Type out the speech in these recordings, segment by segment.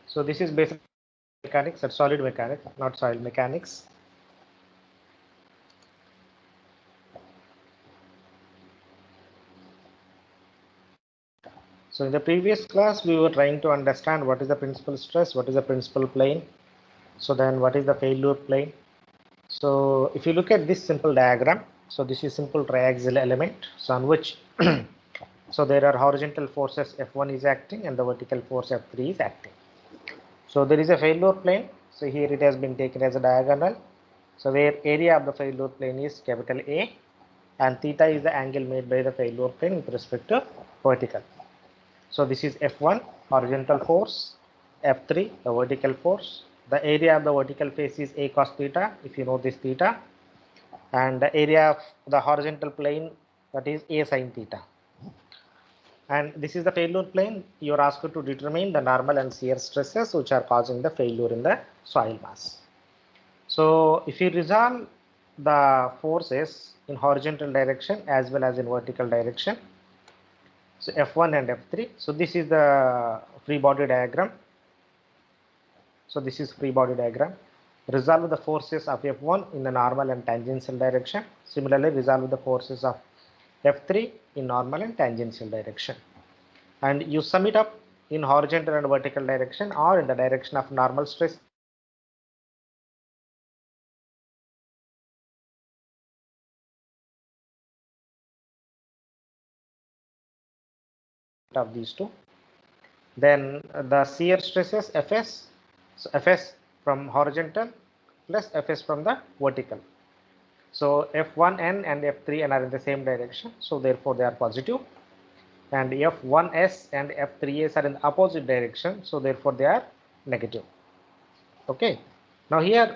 So this is basic mechanics and solid mechanics, not soil mechanics. So in the previous class, we were trying to understand what is the principal stress, what is the principal plane. So then what is the failure plane? So if you look at this simple diagram, so this is simple triaxial element, so on which so there are horizontal forces F1 is acting and the vertical force F3 is acting. So there is a failure plane. So here it has been taken as a diagonal. So where area of the failure plane is capital A and theta is the angle made by the failure plane with respect to vertical. So this is F1 horizontal force, F3 the vertical force. The area of the vertical face is A cos theta if you know this theta, and the area of the horizontal plane, that is A sin theta. And this is the failure plane. You are asked to determine the normal and shear stresses which are causing the failure in the soil mass. So if you resolve the forces in horizontal direction as well as in vertical direction, so F1 and F3, so this is the free body diagram. So this is free body diagram. Resolve the forces of F1 in the normal and tangential direction. Similarly, resolve the forces of F3 in normal and tangential direction. And you sum it up in horizontal and vertical direction or in the direction of normal stress of these two. Then the shear stresses Fs, so Fs from horizontal plus Fs from the vertical. So F1n and F3n are in the same direction, so therefore they are positive. And F1s and F3s are in the opposite direction, so therefore they are negative. Okay. Now here,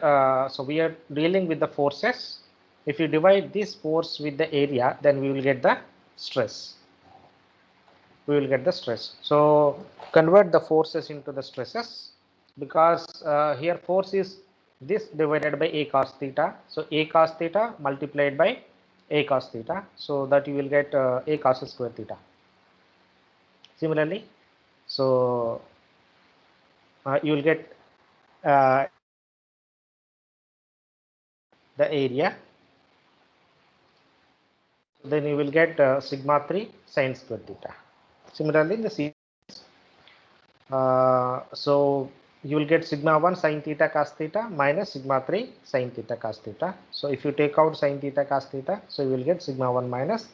so we are dealing with the forces. If you divide this force with the area, then we will get the stress. We will get the stress. So convert the forces into the stresses, because here force is this divided by A cos theta. So A cos theta multiplied by A cos theta. So that you will get A cos square theta. Similarly, so you will get uh, the area. Then you will get sigma 3 sin square theta. Similarly, in the C, so you will get sigma 1 sin theta cos theta minus sigma 3 sin theta cos theta. So if you take out sin theta cos theta, so you will get sigma 1 minus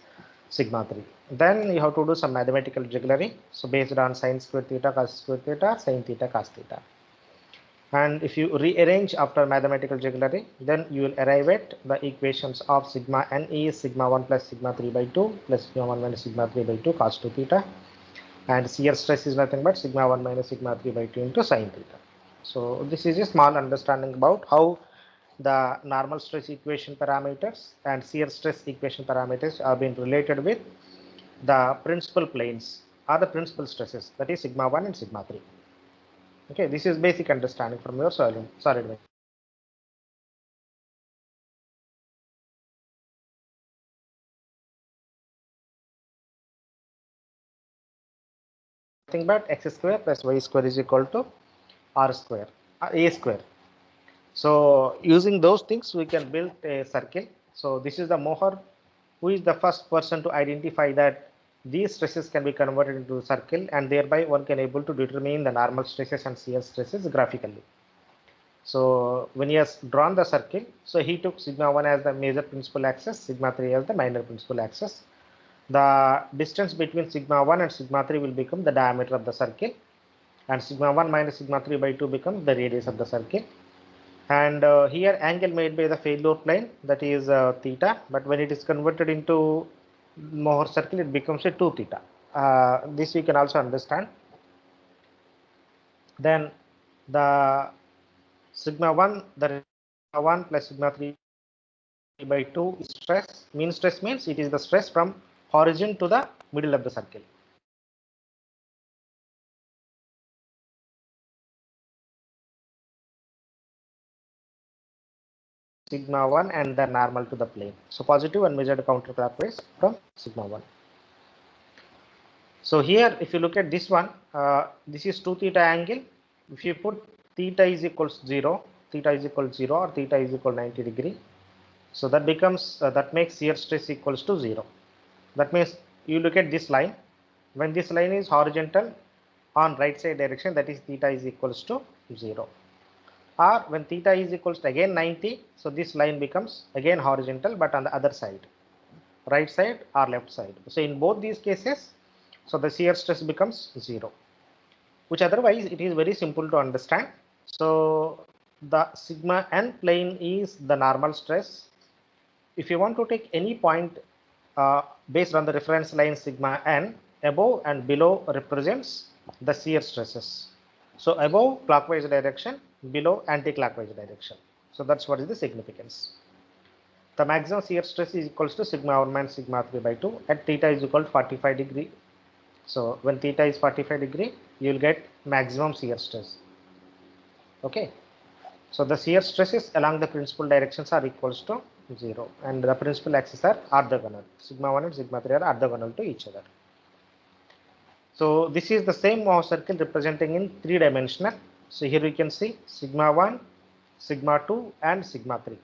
sigma 3. Then you have to do some mathematical jugglery. So based on sin square theta cos square theta, sin theta cos theta. And if you rearrange after mathematical jugglery, then you will arrive at the equations of sigma n is sigma 1 plus sigma 3 by 2 plus sigma 1 minus sigma 3 by 2 cos 2 theta, and shear stress is nothing but sigma 1 minus sigma 3 by 2 into sin theta. So this is a small understanding about how the normal stress equation parameters and shear stress equation parameters are being related with the principal planes or the principal stresses, that is sigma 1 and sigma 3. Okay, this is basic understanding from your solid mechanics. Nothing but x square plus y square is equal to r square, a square. So using those things, we can build a circle. So this is the Mohr, who is the first person to identify that these stresses can be converted into a circle, and thereby one can able to determine the normal stresses and shear stresses graphically. So when he has drawn the circle, so he took sigma 1 as the major principal axis, sigma 3 as the minor principal axis. The distance between sigma 1 and sigma 3 will become the diameter of the circle, and sigma 1 minus sigma 3 by 2 becomes the radius of the circle. And here angle made by the failure plane, that is theta, but when it is converted into Mohr circle, it becomes a 2 theta. This we can also understand. Then the sigma 1, the sigma 1 plus sigma 3 by 2 is stress. Mean stress means it is the stress from origin to the middle of the circle. Sigma 1 and the normal to the plane. So positive and measured counterclockwise from sigma 1. So here, if you look at this one, this is 2 theta angle, if you put theta is equals 0, theta is equal 0 or theta is equal 90 degree, so that becomes that makes shear stress equals to 0. That means you look at this line, when this line is horizontal on right side direction, that is theta is equals to 0. Or when theta is equals to again 90, so this line becomes again horizontal but on the other side, right side or left side. So in both these cases, so the shear stress becomes 0, which otherwise it is very simple to understand. So the sigma n plane is the normal stress. If you want to take any point based on the reference line sigma n, above and below represents the shear stresses. So above clockwise direction, below anti-clockwise direction. So that's what is the significance. The maximum shear stress is equals to sigma 1 minus sigma 3 by 2 at theta is equal to 45 degree. So when theta is 45 degree, you will get maximum shear stress. Okay. So the shear stresses along the principal directions are equals to 0 and the principal axes are orthogonal. Sigma 1 and sigma 3 are orthogonal to each other. So this is the same Mohr circle representing in 3-dimensional. So here we can see sigma 1, sigma 2 and sigma 3.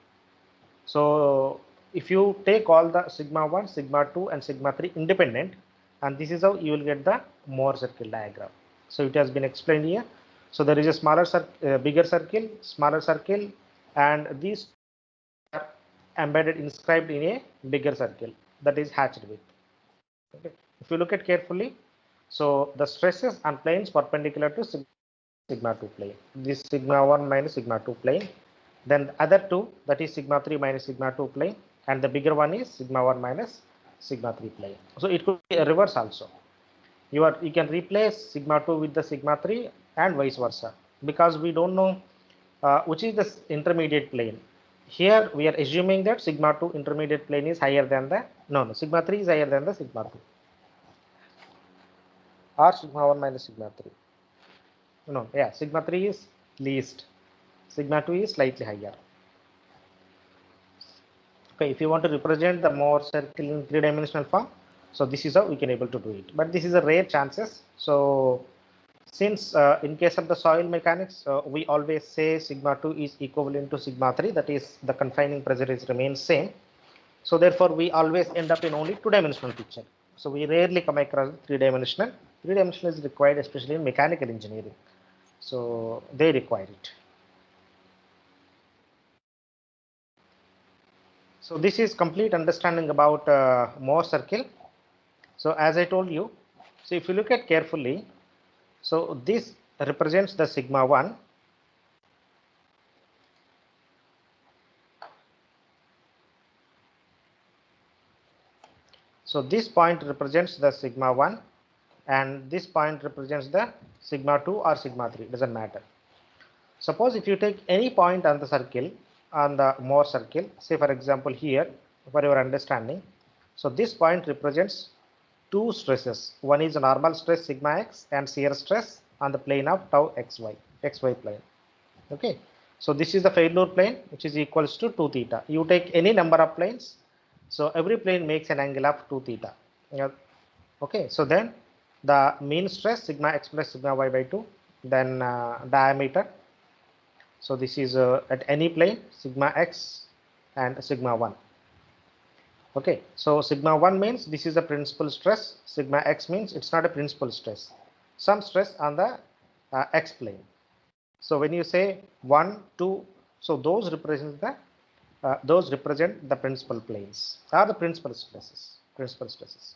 So if you take all the sigma 1, sigma 2 and sigma 3 independent, and this is how you will get the Mohr circle diagram. So it has been explained here. So there is a smaller circle, bigger circle, smaller circle, and these are embedded, inscribed in a bigger circle that is hatched with. Okay. If you look at carefully, so the stresses on planes perpendicular to sigma 2 plane. This sigma 1 minus sigma 2 plane. Then the other two, that is sigma 3 minus sigma 2 plane, and the bigger one is sigma 1 minus sigma 3 plane. So it could be a reverse also. You can replace sigma 2 with the sigma 3 and vice versa, because we don't know which is the intermediate plane. Here we are assuming that sigma 2 intermediate plane is higher than the sigma 3 is higher than the sigma 2 or sigma 1 minus sigma 3. Sigma 3 is least, sigma 2 is slightly higher. Okay, if you want to represent the Mohr circle in 3-dimensional form, so this is how we can able to do it, but this is a rare chances. So since in case of the soil mechanics, we always say sigma 2 is equivalent to sigma 3, that is the confining pressure is remains same. So therefore we always end up in only 2-dimensional picture. So we rarely come across 3-dimensional. 3-dimensional is required especially in mechanical engineering. So they require it. So this is complete understanding about Mohr circle. So as I told you, so if you look at carefully, so this represents the sigma 1. So this point represents the sigma 1 and this point represents the sigma 2 or sigma 3, doesn't matter. Suppose if you take any point on the circle, on the Mohr circle, say for example here, for your understanding, so this point represents two stresses. One is a normal stress sigma x and shear stress on the plane of tau xy plane. Okay, so this is the failure plane, which is equals to 2 theta. You take any number of planes, so every plane makes an angle of 2 theta. Okay, so then the mean stress sigma x plus sigma y by 2, then diameter. So this is at any plane sigma x and sigma 1. Okay, so sigma 1 means this is a principal stress, sigma x means it's not a principal stress, some stress on the x plane. So when you say 1, 2, so those represent the principal planes or the principal stresses.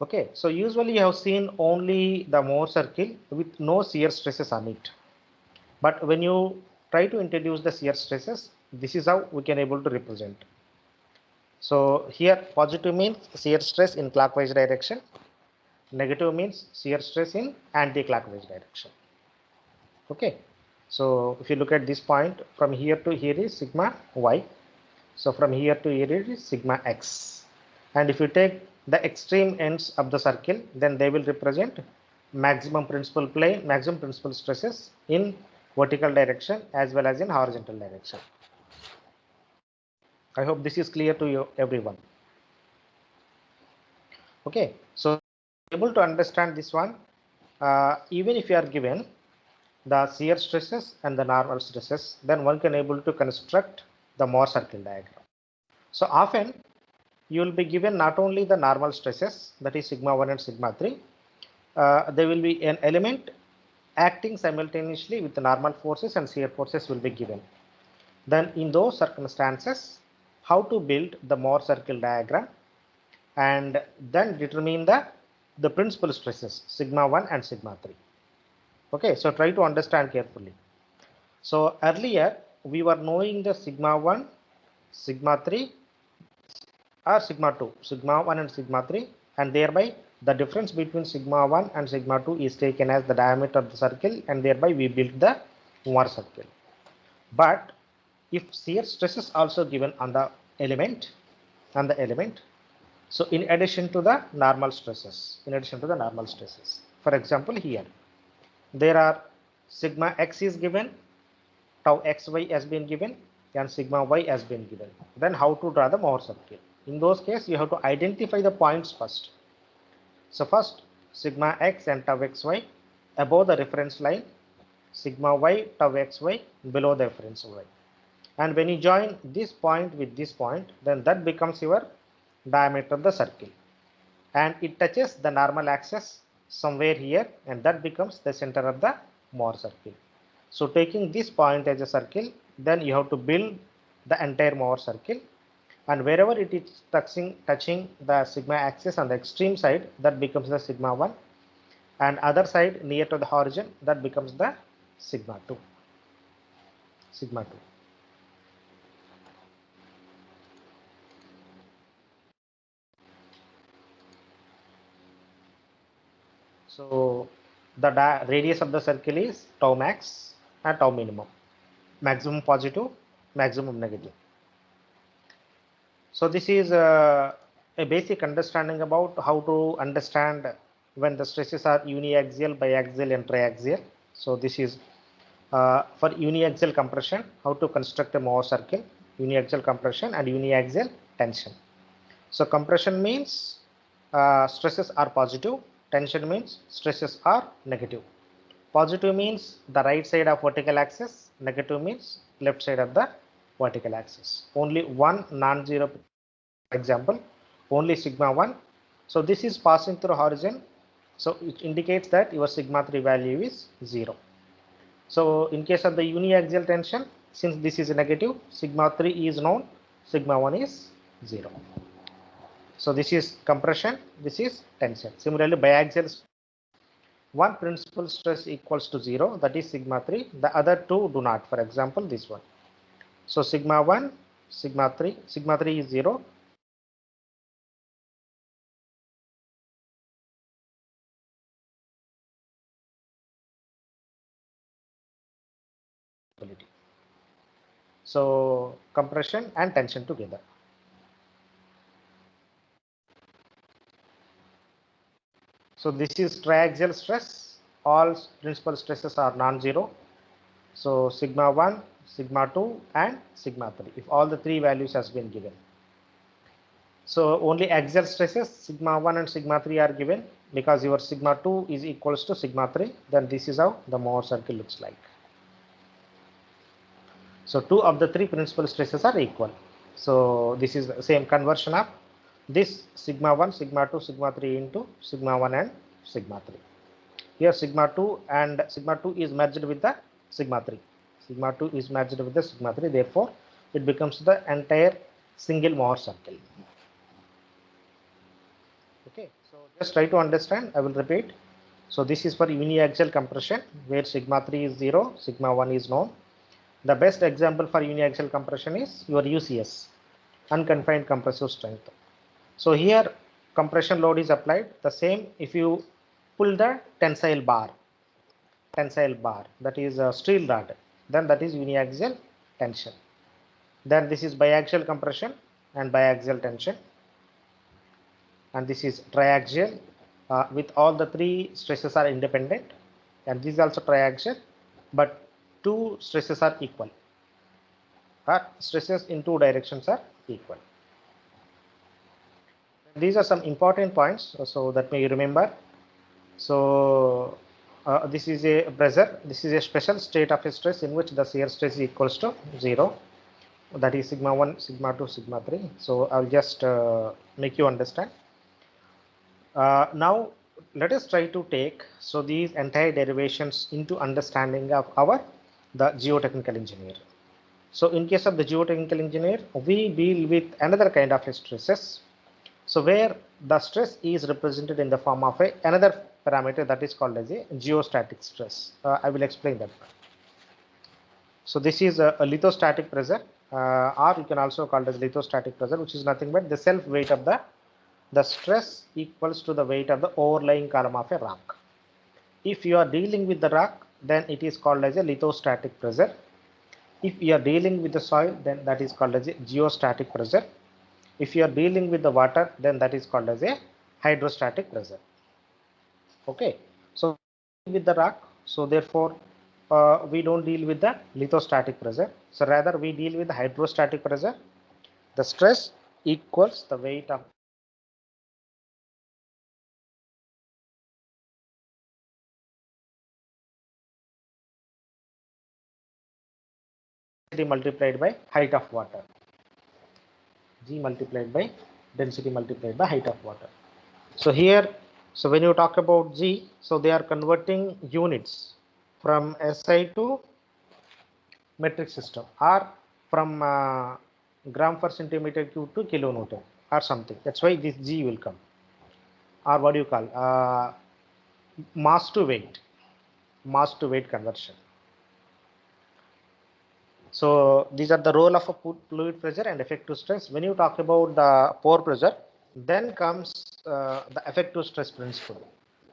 Okay, so usually you have seen only the Mohr circle with no shear stresses on it. But when you try to introduce the shear stresses, this is how we can able to represent. So here positive means shear stress in clockwise direction, negative means shear stress in anti-clockwise direction. Okay, so if you look at this point, from here to here is sigma y. So from here to here it is sigma x. And if you take the extreme ends of the circle, then they will represent maximum principal plane, maximum principal stresses in vertical direction as well as in horizontal direction. I hope this is clear to you, everyone. Okay, so able to understand this one, even if you are given the shear stresses and the normal stresses, then one can able to construct the Mohr circle diagram. So often you will be given not only the normal stresses, that is sigma 1 and sigma 3, there will be an element acting simultaneously with the normal forces and shear forces will be given. Then in those circumstances, how to build the Mohr circle diagram and then determine the principal stresses sigma 1 and sigma 3. Okay, so try to understand carefully. So earlier we were knowing the sigma 1, sigma 3 or sigma 2, sigma 1 and sigma 3, and thereby the difference between sigma 1 and sigma 2 is taken as the diameter of the circle, and thereby we build the Mohr circle. But if shear stress is also given on the element, so in addition to the normal stresses, for example here there are sigma x is given, tau xy has been given, and sigma y has been given. Then how to draw the Mohr circle? In those cases you have to identify the points first. So first sigma x and tau xy above the reference line, sigma y tau xy below the reference y. And when you join this point with this point, then that becomes your diameter of the circle, and it touches the normal axis somewhere here, and that becomes the center of the Mohr circle. So taking this point as a circle, then you have to build the entire Mohr circle, and wherever it is touching the sigma axis on the extreme side, that becomes the sigma 1, and other side near to the horizon, that becomes the sigma 2. So the radius of the circle is tau max and tau minimum, maximum positive, maximum negative. So this is a basic understanding about how to understand when the stresses are uniaxial, biaxial and triaxial. So this is for uniaxial compression, how to construct a Mohr circle, uniaxial compression and uniaxial tension. So compression means stresses are positive, tension means stresses are negative. Positive means the right side of vertical axis, negative means left side of the vertical axis. Only one non-zero example, only sigma 1. So this is passing through horizon, so it indicates that your sigma 3 value is 0. So in case of the uniaxial tension, since this is negative, sigma 3 is known, sigma 1 is 0. So this is compression, this is tension. Similarly, biaxial, one principal stress equals to 0, that is sigma 3, the other two do not. For example, this one. So sigma 1, sigma 3 is 0. So compression and tension together. So this is triaxial stress. All principal stresses are non-zero. So sigma 1, sigma 2 and sigma 3, if all the three values has been given. So only axial stresses sigma 1 and sigma 3 are given, because your sigma 2 is equals to sigma 3, then this is how the Mohr circle looks like. So two of the three principal stresses are equal. So this is the same conversion of this sigma 1, sigma 2, sigma 3 into sigma 1 and sigma 3. Here sigma 2 and sigma 2 is merged with the sigma 3. Sigma 2 is merged with the sigma 3. Therefore, it becomes the entire single Mohr circle. Okay, so just try to understand. I will repeat. So this is for uniaxial compression, where sigma 3 is 0, sigma 1 is known. The best example for uniaxial compression is your UCS, unconfined compressive strength. So here compression load is applied. The same if you pull the tensile bar, that is a steel rod, then that is uniaxial tension. Then this is biaxial compression and biaxial tension, and this is triaxial with all the three stresses are independent, and this is also triaxial, but two stresses are equal, stresses in two directions are equal. These are some important points so that may you remember. So this is a pressure. This is a special state of a stress in which the shear stress is equals to 0. That is sigma 1, sigma 2, sigma 3. So I'll just make you understand. Now let us try to take these entire derivations into understanding of the geotechnical engineer. So in case of the geotechnical engineer, we deal with another kind of stresses. So where the stress is represented in the form of another parameter that is called as a geostatic stress. I will explain that. So this is a lithostatic pressure, or you can also call it as lithostatic pressure, which is nothing but the self weight of the stress equals to the weight of the overlying column of a rock. If you are dealing with the rock, then it is called as a lithostatic pressure. If you are dealing with the soil, then that is called as a geostatic pressure. If you are dealing with the water, then that is called as a hydrostatic pressure. Okay, so with the rock, so therefore we don't deal with the lithostatic pressure. So rather we deal with the hydrostatic pressure. The stress equals the weight of density multiplied by height of water. G multiplied by density multiplied by height of water. So here, so when you talk about G, so they are converting units from SI to metric system, or from gram per centimeter cube to kilonewton or something. That's why this G will come, or what do you call mass to weight conversion. So these are the role of a fluid pressure and effective stress. When you talk about the pore pressure, then comes the effective stress principle.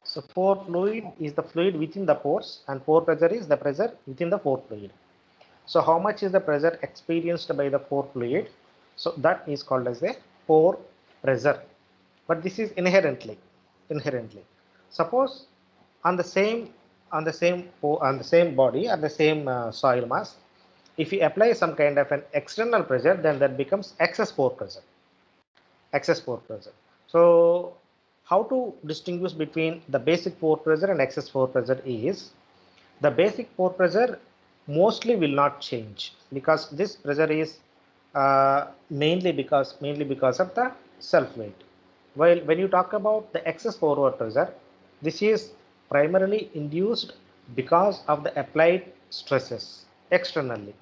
So pore fluid is the fluid within the pores, and pore pressure is the pressure within the pore fluid. So how much is the pressure experienced by the pore fluid? So that is called as a pore pressure. But this is inherently. Suppose on the same body or the same soil mass, if you apply some kind of an external pressure, then that becomes excess pore pressure. So how to distinguish between the basic pore pressure and excess pore pressure is, the basic pore pressure mostly will not change, because this pressure is mainly because of the self weight. While when you talk about the excess pore pressure, this is primarily induced because of the applied stresses externally.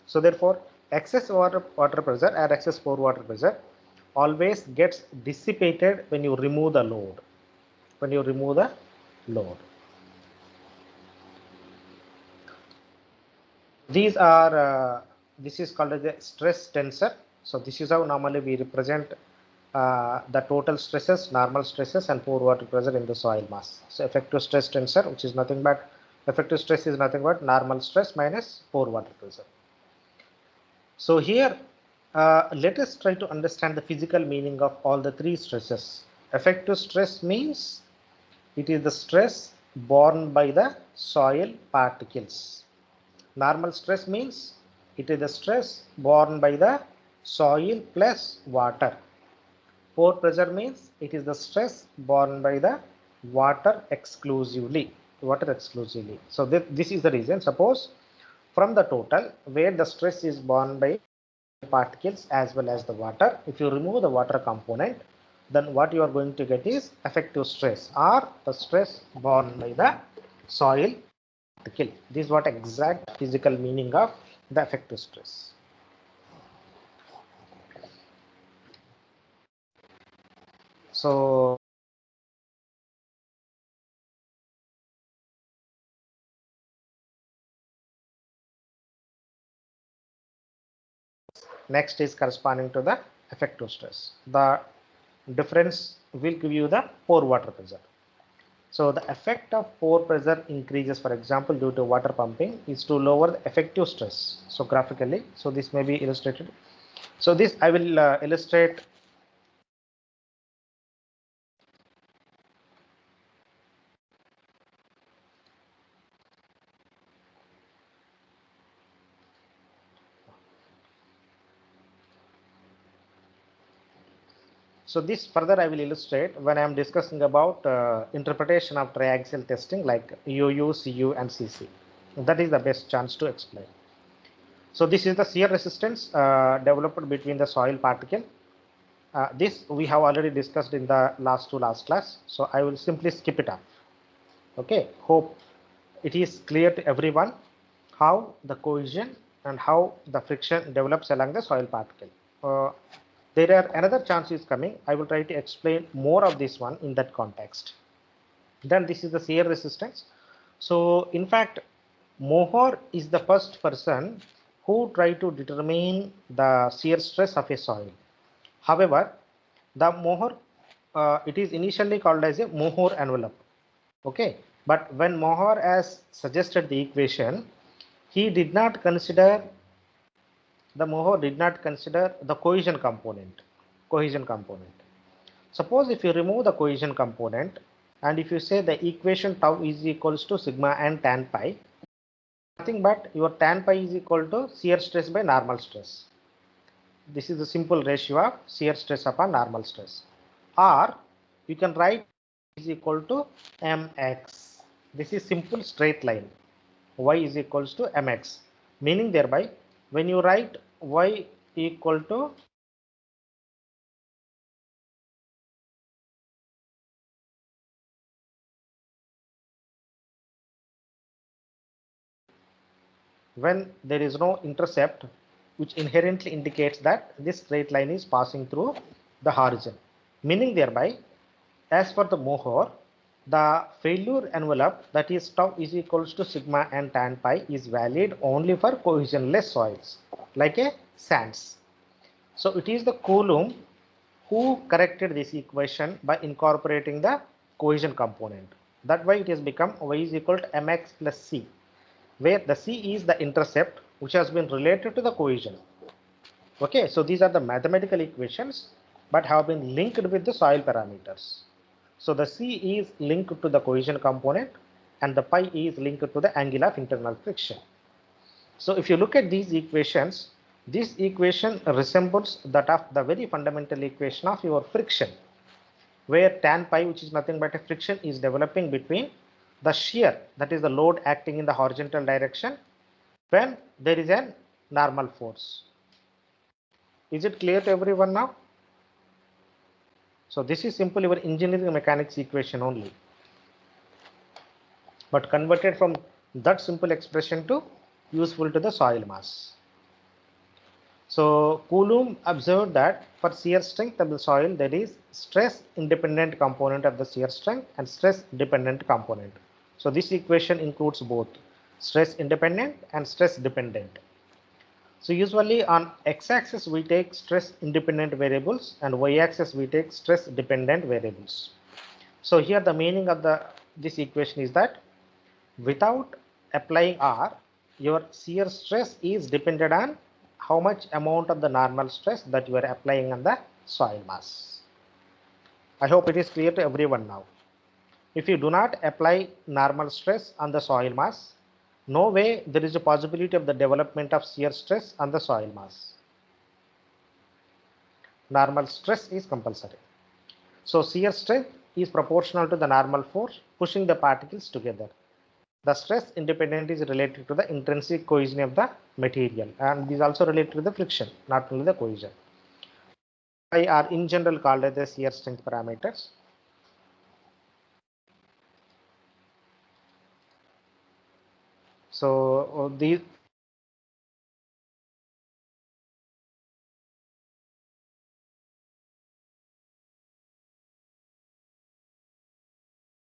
So therefore excess water pressure or excess pore water pressure always gets dissipated when you remove the load. These are this is called as a stress tensor. So this is how normally we represent the total stresses, normal stresses, and pore water pressure in the soil mass. So effective stress tensor, which is nothing but effective stress is nothing but normal stress minus pore water pressure. So here let us try to understand the physical meaning of all the three stresses. Effective stress means it is the stress borne by the soil particles. Normal stress means it is the stress borne by the soil plus water. Pore pressure means it is the stress borne by the water exclusively. So this is the reason. Suppose from the total where the stress is borne by particles as well as the water, if you remove the water component, then what you are going to get is effective stress, or the stress borne by the soil particle. This is what exact physical meaning of the effective stress. So next is corresponding to the effective stress. The difference will give you the pore water pressure. So the effect of pore pressure increases, for example, due to water pumping, is to lower the effective stress. So graphically, so this may be illustrated. So this I will illustrate. So this further I will illustrate when I am discussing about interpretation of triaxial testing like UU, CU and CC. That is the best chance to explain. So this is the shear resistance developed between the soil particle. This we have already discussed in the last class. So I will simply skip it up. Okay, hope it is clear to everyone how the cohesion and how the friction develops along the soil particle. There are another chance is coming. I will try to explain more of this one in that context. Then this is the shear resistance. So in fact, Mohr is the first person who tried to determine the shear stress of a soil. However, the Mohr, it is initially called as a Mohr envelope. Okay, but when Mohr has suggested the equation, he did not consider Mohr did not consider the cohesion component. Suppose if you remove the cohesion component and if you say the equation tau is equals to sigma and tan pi, nothing but your tan pi is equal to shear stress by normal stress. This is the simple ratio of shear stress upon normal stress. Or you can write is equal to mx. This is simple straight line. Y is equals to mx. Meaning thereby when you write y equal to when there is no intercept, which inherently indicates that this straight line is passing through the horizon. Meaning thereby, as for the Mohr, the failure envelope, that is tau is equals to sigma and tan pi, is valid only for cohesionless soils like a sands. So it is the Coulomb who corrected this equation by incorporating the cohesion component. That way it has become y is equal to mx plus c, where the c is the intercept which has been related to the cohesion. Okay, so these are the mathematical equations but have been linked with the soil parameters. So the c is linked to the cohesion component and the pi is linked to the angle of internal friction. So if you look at these equations, this equation resembles that of the very fundamental equation of your friction, where tan pi, which is nothing but a friction, is developing between the shear, that is the load acting in the horizontal direction, when there is a normal force. Is it clear to everyone now? So this is simply your engineering mechanics equation only, but converted from that simple expression to useful to the soil mass. So Coulomb observed that for shear strength of the soil, there is stress independent component of the shear strength and stress dependent component. So this equation includes both stress independent and stress dependent. So usually on x-axis we take stress independent variables and y-axis we take stress dependent variables. So here the meaning of this equation is that without applying R, your shear stress is dependent on how much amount of the normal stress that you are applying on the soil mass. I hope it is clear to everyone now. If you do not apply normal stress on the soil mass, no way there is a possibility of the development of shear stress on the soil mass. Normal stress is compulsory. So shear strength is proportional to the normal force pushing the particles together. The stress independent is related to the intrinsic cohesion of the material, and these also related to the friction, not only the cohesion. They are in general called as the shear strength parameters. So these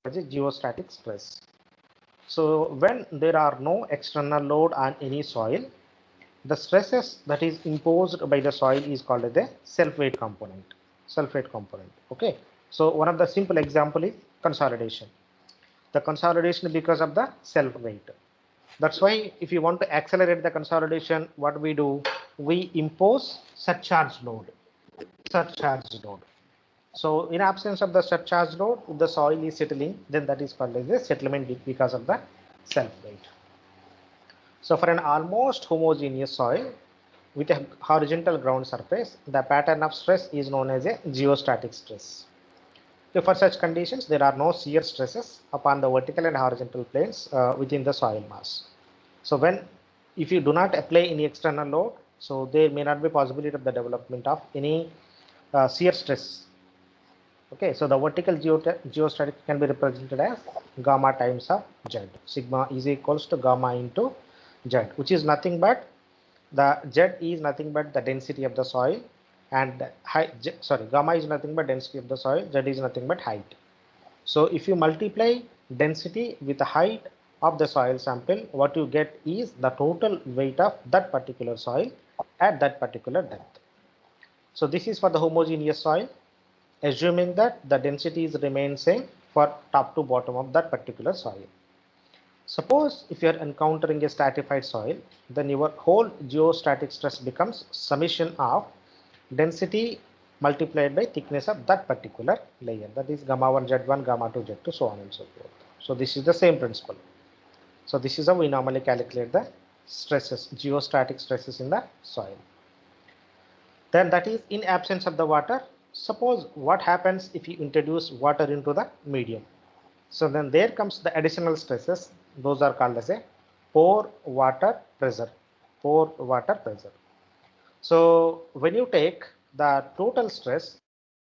is geostatic stress. So when there are no external load on any soil, the stresses that is imposed by the soil is called as the self-weight component. Okay. So one of the simple example is consolidation. The consolidation because of the self-weight. That's why if you want to accelerate the consolidation, what we do, we impose surcharge load. So in absence of the surcharge load, if the soil is settling, then that is called as a settlement because of the self weight. So for an almost homogeneous soil, with a horizontal ground surface, the pattern of stress is known as a geostatic stress. So for such conditions, there are no shear stresses upon the vertical and horizontal planes within the soil mass. So if you do not apply any external load, so there may not be possibility of the development of any shear stress. Okay, so the vertical geostatic can be represented as gamma times of Z. Sigma is equals to gamma into Z, which is nothing but the Z is nothing but the density of the soil, and gamma is nothing but density of the soil, Z is nothing but height. So if you multiply density with the height of the soil sample, what you get is the total weight of that particular soil at that particular depth. So this is for the homogeneous soil, assuming that the densities remain same for top to bottom of that particular soil. Suppose if you are encountering a stratified soil, then your whole geostatic stress becomes summation of density multiplied by thickness of that particular layer, that is gamma 1 Z1, gamma 2 Z2, so on and so forth. So this is the same principle. So this is how we normally calculate the stresses, geostatic stresses in the soil. Then that is in absence of the water. Suppose what happens if you introduce water into the medium. So then there comes the additional stresses. Those are called as a pore water pressure. Pore water pressure. So when you take the total stress,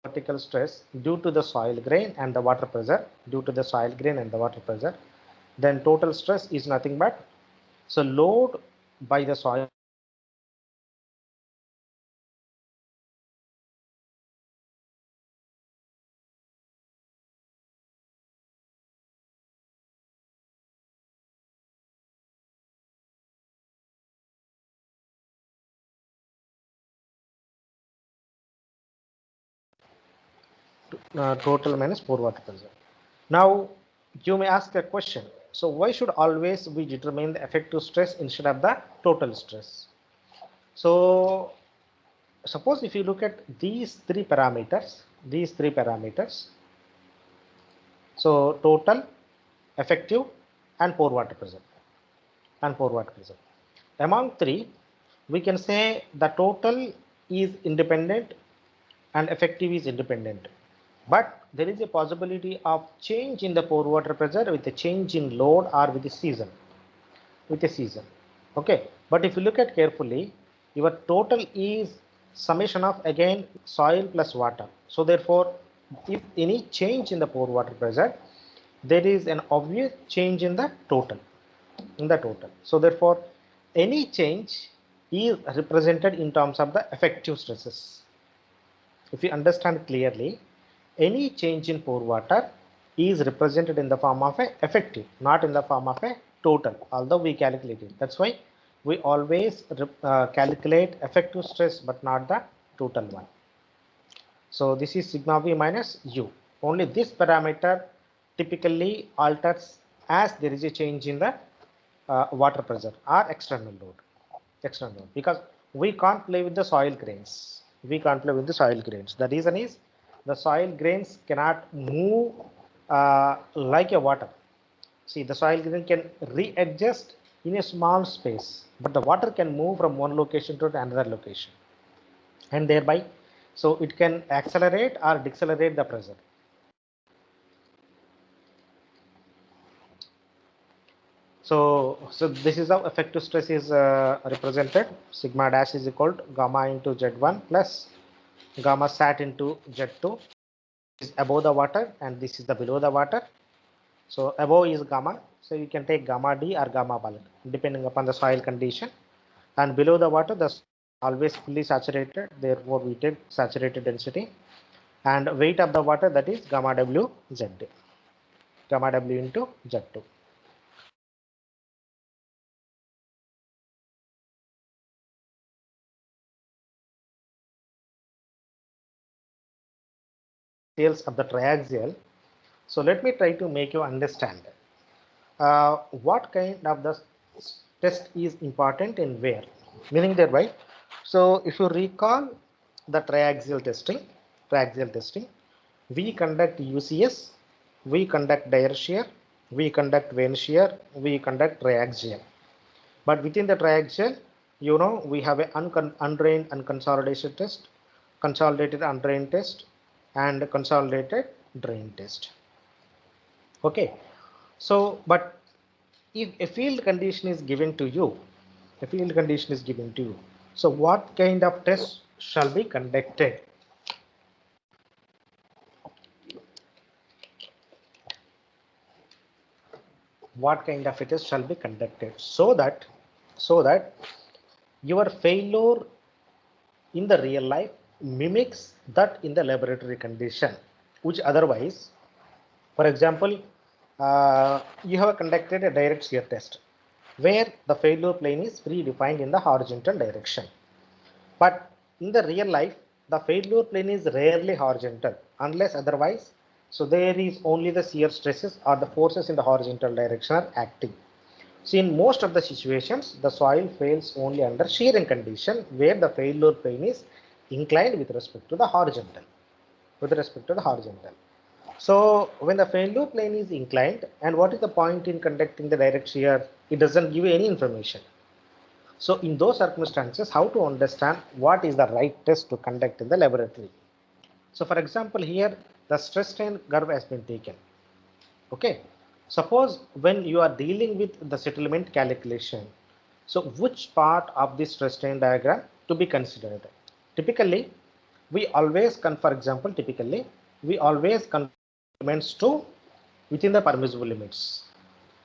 vertical stress due to the soil grain and the water pressure, due to the soil grain and the water pressure, then total stress is nothing but so load by the soil total minus pore water pressure. Now you may ask a question. So why should always we determine the effective stress instead of the total stress? So suppose if you look at these three parameters, so total, effective, and pore water pressure, Among three, we can say the total is independent and effective is independent. But there is a possibility of change in the pore water pressure with a change in load or with a season. Okay, but if you look at carefully, your total is summation of again soil plus water. So therefore, if any change in the pore water pressure, there is an obvious change in the total. So therefore, any change is represented in terms of the effective stresses. If you understand clearly, any change in pore water is represented in the form of a effective, not in the form of a total, although we calculate it. That's why we always calculate effective stress but not the total one. So this is sigma v minus u. Only this parameter typically alters as there is a change in the water pressure or external load. Because we can't play with the soil grains. The reason is the soil grains cannot move like a water. See, the soil grain can readjust in a small space, but the water can move from one location to another location, and thereby, so it can accelerate or decelerate the pressure. So this is how effective stress is represented. Sigma dash is equal to gamma into Z1 plus gamma sat into Z2 is above the water, and this is the below the water. So above is gamma, so you can take gamma D or gamma bulk depending upon the soil condition, and below the water the always fully saturated, therefore we take saturated density, and weight of the water, that is gamma W Z, gamma W into Z2. Of the triaxial. So let me try to make you understand what kind of the test is important and where, meaning thereby. So if you recall the triaxial testing, we conduct UCS, we conduct Dyer shear, we conduct Vane shear, we conduct triaxial. But within the triaxial, you know, we have a undrained unconsolidated test, consolidated undrained test, and consolidated drain test. Okay, so but if a field condition is given to you, a field condition is given to you, so what kind of test shall be conducted? What kind of a test shall be conducted so that your failure in the real life mimics that in the laboratory condition, which otherwise, for example, you have conducted a direct shear test where the failure plane is predefined in the horizontal direction. But in the real life, the failure plane is rarely horizontal unless otherwise. So there is only the shear stresses or the forces in the horizontal direction are acting. So in most of the situations, the soil fails only under shearing condition where the failure plane is inclined with respect to the horizontal. With respect to the horizontal. So when the failure plane is inclined, and what is the point in conducting the direct shear? It doesn't give you any information. So in those circumstances, how to understand what is the right test to conduct in the laboratory? So for example, here the stress strain curve has been taken. Okay. Suppose when you are dealing with the settlement calculation, so which part of this stress strain diagram to be considered? Typically, we always for example, typically we always confines to within the permissible limits.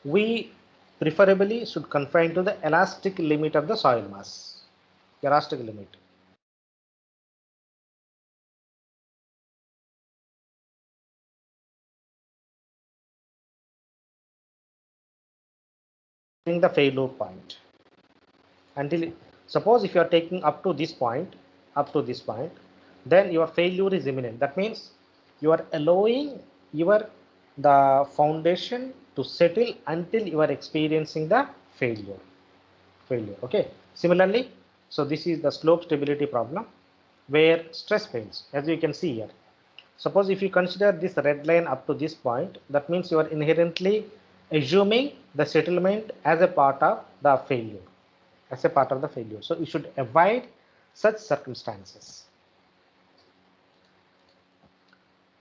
We preferably should confine to the elastic limit of the soil mass. Elastic limit. The failure point until suppose if you are taking up to this point, then your failure is imminent. That means you are allowing your the foundation to settle until you are experiencing the failure. Okay. Similarly, so this is the slope stability problem where stress fails, as you can see here. Suppose if you consider this red line up to this point, that means you are inherently assuming the settlement as a part of the failure, So you should avoid such circumstances.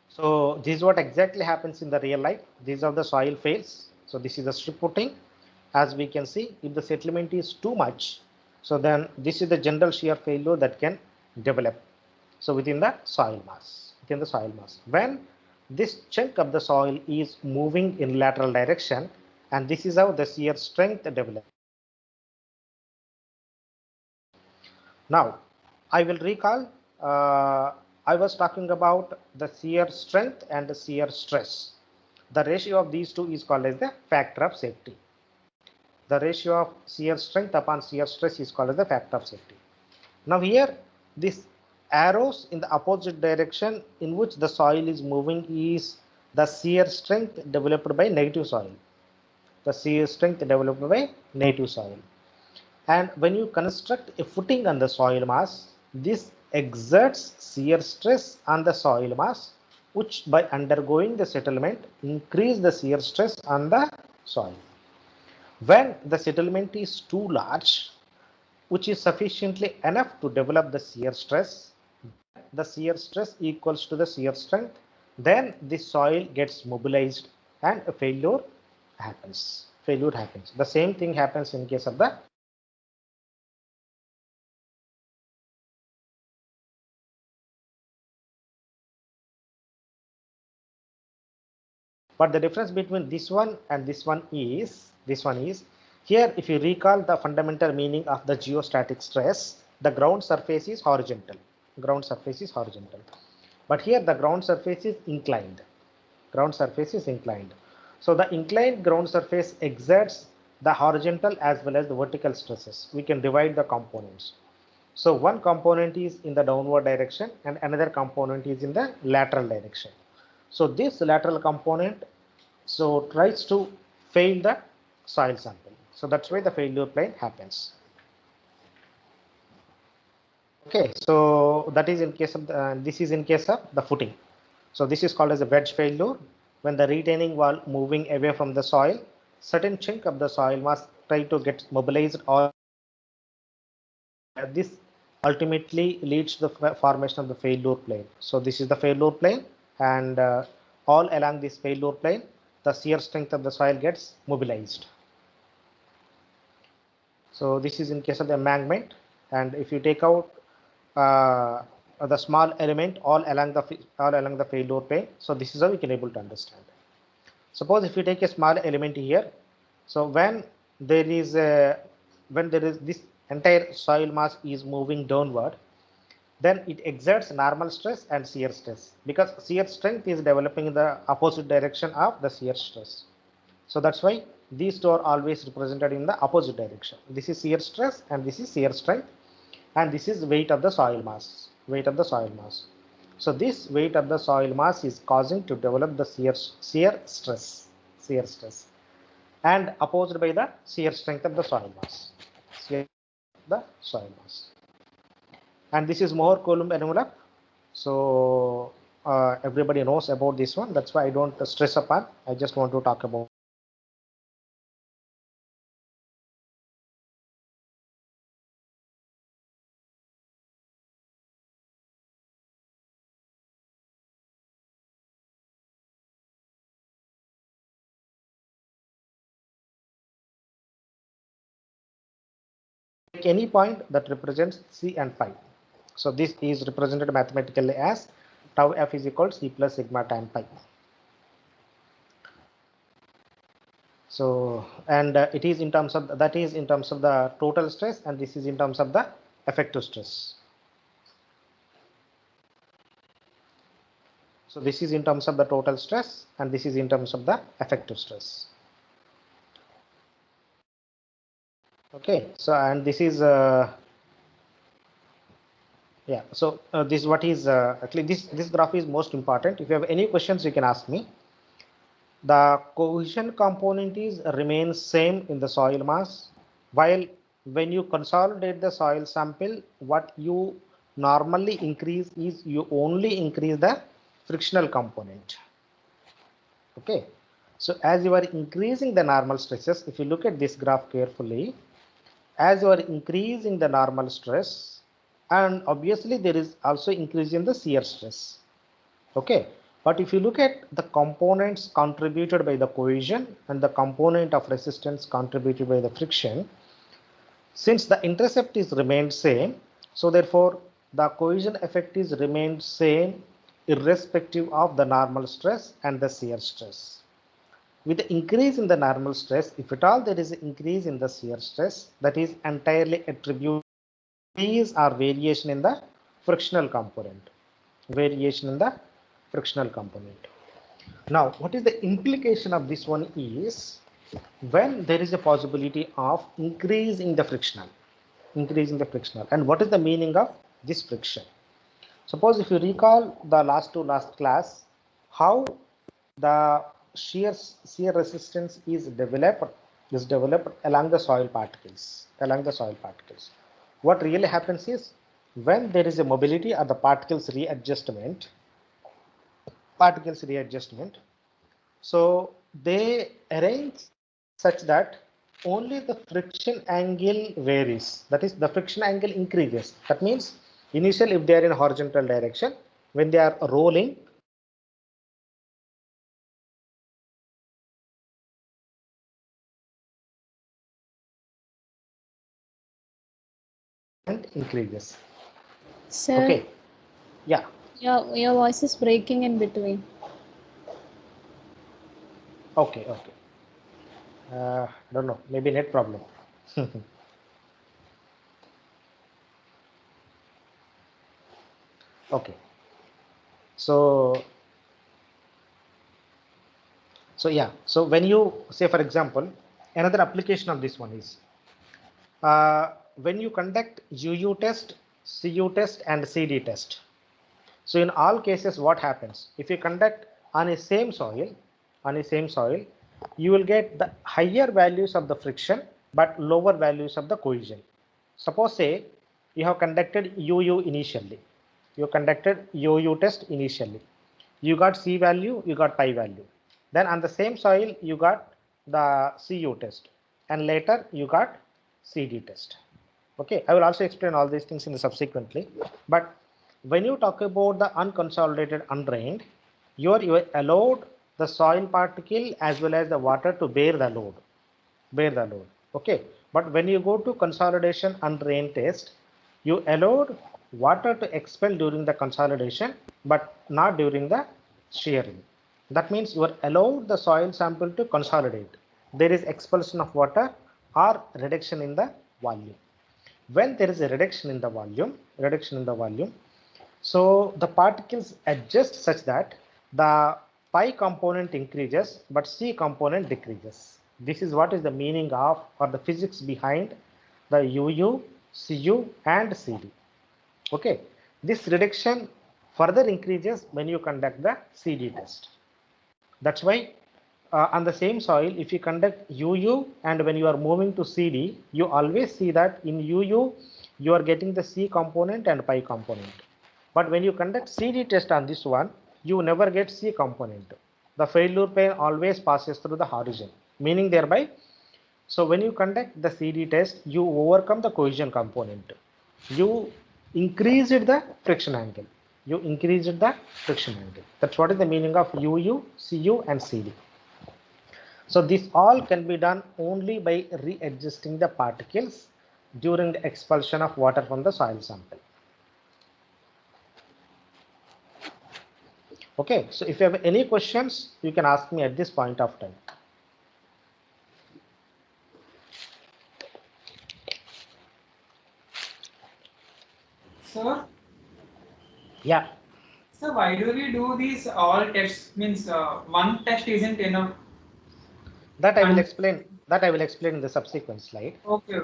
So this is what exactly happens in the real life. These are the soil fails. So this is the strip putting. As we can see, if the settlement is too much, so then this is the general shear failure that can develop. So within the soil mass, when this chunk of the soil is moving in lateral direction, and this is how the shear strength develops. Now, I will recall, I was talking about the shear strength and the shear stress. The ratio of these two is called as the factor of safety. The ratio of shear strength upon shear stress is called as the factor of safety. Now here, this arrows in the opposite direction in which the soil is moving is the shear strength developed by native soil. The shear strength developed by native soil. And when you construct a footing on the soil mass, this exerts shear stress on the soil mass, which by undergoing the settlement increase the shear stress on the soil. When the settlement is too large, which is sufficiently enough to develop the shear stress, the shear stress equals to the shear strength, then the soil gets mobilized and a failure happens. The same thing happens in case of the but the difference between this one and this one is here, if you recall the fundamental meaning of the geostatic stress, the ground surface is horizontal. But here the ground surface is inclined. So the inclined ground surface exerts the horizontal as well as the vertical stresses. We can divide the components. So one component is in the downward direction and another component is in the lateral direction. So this lateral component tries to fail the soil sample. So that's why the failure plane happens. Okay, so that is in case of this is in case of the footing. So this is called as a wedge failure. When the retaining wall moving away from the soil, certain chunk of the soil must try to get mobilized or this ultimately leads to the formation of the failure plane. So this is the failure plane, and all along this failure plane, the shear strength of the soil gets mobilized. So this is in case of the embankment, and if you take out the small element all along the failure plane, so this is how we can able to understand. Suppose if you take a small element here, so when there is this entire soil mass is moving downward, then it exerts normal stress and shear stress, because shear strength is developing in the opposite direction of the shear stress. So that's why these two are always represented in the opposite direction. This is shear stress and this is shear strength, and this is weight of the soil mass. So this weight of the soil mass is causing to develop the shear stress, and opposed by the shear strength of the soil mass. And this is Mohr-Coulomb envelope. So everybody knows about this one. That's why I don't stress upon. I just want to talk about. Take any point that represents C and phi. So this is represented mathematically as tau f is equal to C plus sigma tan pi. So, and it is in terms of that is in terms of the total stress, and this is in terms of the effective stress. So this is in terms of the total stress, and this is in terms of the effective stress. Okay, so and this is yeah. So this what is actually this graph is most important. If you have any questions, you can ask me. The cohesion component is remains same in the soil mass, while when you consolidate the soil sample, what you normally increase is you only increase the frictional component. Okay, so as you are increasing the normal stresses, if you look at this graph carefully, as you are increasing the normal stress, and obviously there is also increase in the shear stress. Okay, but if you look at the components contributed by the cohesion and the component of resistance contributed by the friction, since the intercept is remained same, so therefore the cohesion effect is remained same irrespective of the normal stress and the shear stress. With the increase in the normal stress, if at all there is an increase in the shear stress, that is entirely attributed to increase or variation in the frictional component. Now, what is the implication of this one is when there is a possibility of increasing the frictional, and what is the meaning of this friction? Suppose if you recall the last class, how the shear resistance is developed along the soil particles. What really happens is when there is a mobility or the particles readjustment, so they arrange such that only the friction angle varies. That is, the friction angle increases. That means initially if they are in horizontal direction, when they are rolling, and increases. Sir, Okay. Yeah. your voice is breaking in between. Okay. I don't know. Maybe net problem. Okay. So yeah. So when you say, for example, another application of this one is when you conduct UU test, CU test, and CD test. So in all cases, what happens? If you conduct on a same soil, you will get the higher values of the friction but lower values of the cohesion. Suppose say you have conducted UU initially. You conducted UU test initially. You got C value, you got pi value. Then on the same soil, you got the CU test, and later you got CD test. Okay, I will also explain all these things in the subsequently. But when you talk about the unconsolidated, undrained, you are allowed the soil particle as well as the water to bear the load. Okay, but when you go to consolidation undrained test, you allowed water to expel during the consolidation but not during the shearing. That means you are allowed the soil sample to consolidate. There is expulsion of water or reduction in the volume. When there is a reduction in the volume, so the particles adjust such that the pi component increases but C component decreases. This is what is the meaning of or the physics behind the UU, CU and CD. Okay, this reduction further increases when you conduct the CD test. That's why on the same soil, if you conduct UU and when you are moving to CD, you always see that in UU you are getting the C component and pi component. But when you conduct CD test on this one, you never get C component. The failure plane always passes through the horizon, meaning thereby, so when you conduct the CD test, you overcome the cohesion component. You increased the friction angle. That's what is the meaning of UU, CU and CD. So this all can be done only by readjusting the particles during the expulsion of water from the soil sample. Okay, so if you have any questions, you can ask me at this point of time. Sir? Yeah. So why do we do these all tests? Means one test isn't enough. That I will explain. That I will explain in the subsequent slide. Okay.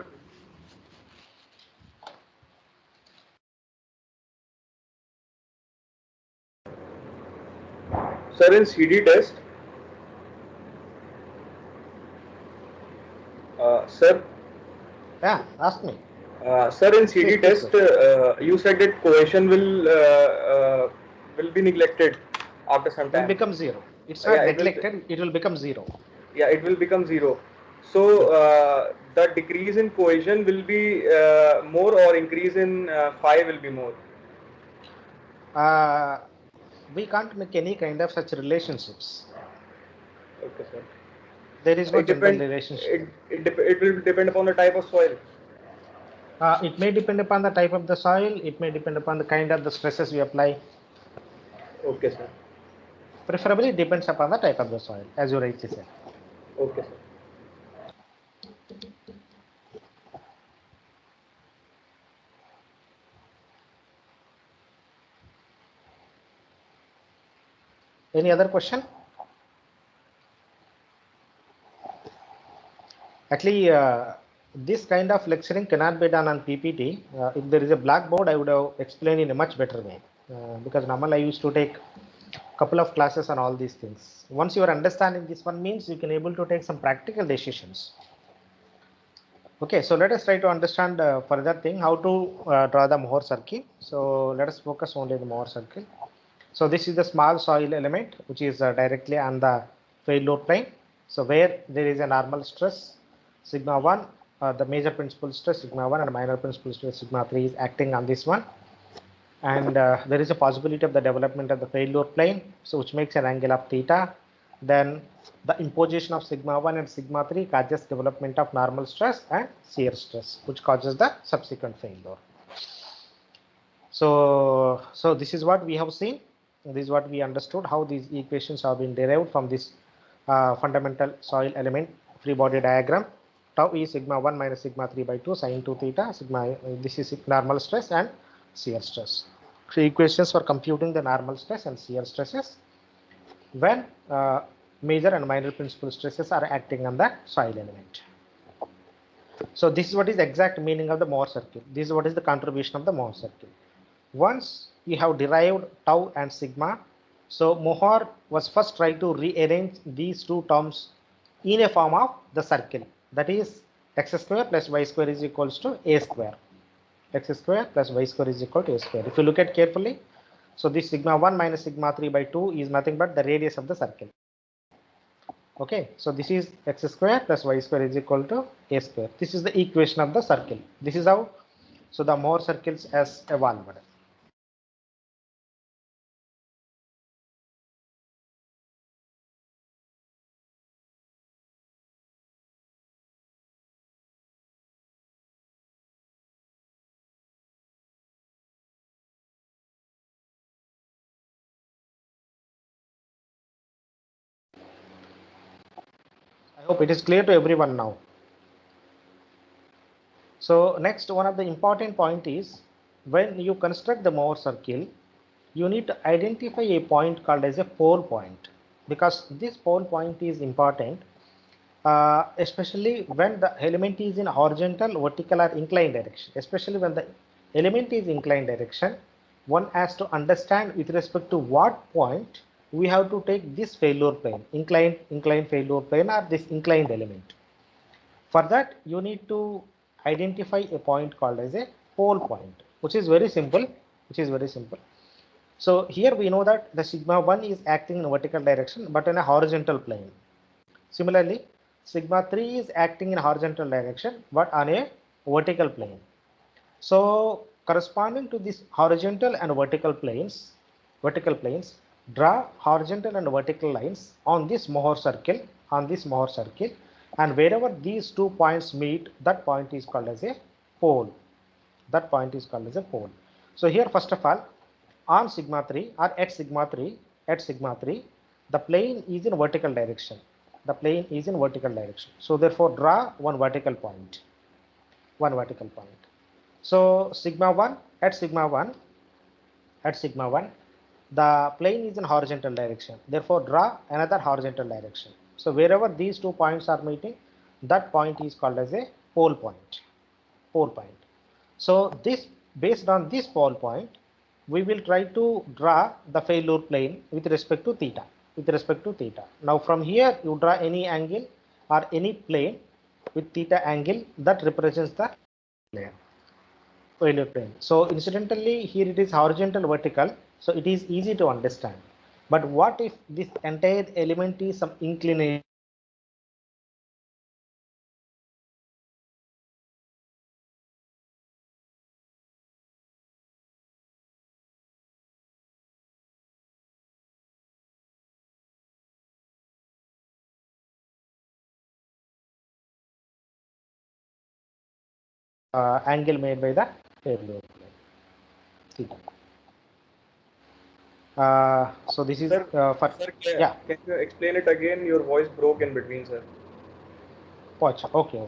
Sir, in CD test, sir. Yeah, ask me. Sir, in CD test, you said that cohesion will be neglected after some time. Will become zero. It's not neglected. It will become zero. Yeah, it will become zero. So the decrease in cohesion will be more, or increase in phi will be more. We can't make any kind of such relationships. Okay, sir. There is no general relationship. It will depend upon the type of soil. It may depend upon the type of the soil. It may depend upon the kind of the stresses we apply. Okay, sir. Preferably it depends upon the type of the soil, as you rightly said. Okay, sir. Any other question? Actually, this kind of lecturing cannot be done on PPT. If there is a blackboard, I would have explained in a much better way. Because normally I used to take a couple of classes on all these things. Once you are understanding this one means you can able to take some practical decisions. Okay, so let us try to understand further thing how to draw the Mohr circle. So let us focus only on the Mohr circle. So this is the small soil element which is directly on the failure plane. So where there is a normal stress sigma 1, the major principal stress sigma 1 and minor principal stress sigma 3 is acting on this one. And there is a possibility of the development of the failure plane, so which makes an angle of theta. Then the imposition of sigma 1 and sigma 3 causes development of normal stress and shear stress, which causes the subsequent failure. So this is what we have seen. This is what we understood, how these equations have been derived from this fundamental soil element free body diagram. Tau is sigma 1 minus sigma 3 by 2 sine 2 theta sigma. This is normal stress and shear stress. So equations for computing the normal stress and shear stresses when major and minor principal stresses are acting on the soil element. So this is what is the exact meaning of the Mohr circle. This is what is the contribution of the Mohr circle. Once you have derived tau and sigma, so Mohr was first trying to rearrange these two terms in a form of the circle, that is x square plus y square is equals to a square. X square plus y square is equal to a square. If you look at carefully, so this sigma 1 minus sigma 3 by 2 is nothing but the radius of the circle. Okay, so this is x square plus y square is equal to a square. This is the equation of the circle. This is how So the Mohr circles as a wall model. I hope it is clear to everyone now. So next, one of the important point is when you construct the Mohr circle, you need to identify a point called as a pole point, because this pole point is important, especially when the element is in horizontal, vertical or inclined direction. Especially when the element is inclined direction, one has to understand with respect to what point we have to take this failure plane, inclined failure plane, or this inclined element. For that, you need to identify a point called as a pole point, which is very simple. So here we know that the sigma 1 is acting in vertical direction but in a horizontal plane. Similarly, sigma 3 is acting in horizontal direction but on a vertical plane. So corresponding to this horizontal and vertical planes, draw horizontal and vertical lines on this Mohr circle, and wherever these 2 points meet, that point is called as a pole. So here, first of all, on sigma 3 or at sigma 3, the plane is in vertical direction. So therefore, draw one vertical point. So sigma 1, the plane is in horizontal direction. Therefore, draw another horizontal direction. So wherever these 2 points are meeting, that point is called as a pole point. So this, based on this pole point, we will try to draw the failure plane with respect to theta. Now from here, you draw any angle or any plane with theta angle that represents the failure plane. So incidentally, here it is horizontal, vertical, so it is easy to understand. But what if this entire element is some inclination? Angle made by the failure plane, theta. So this is Sir, for, sir, yeah. can you explain it again? Your voice broke in between, sir. Watch. Okay.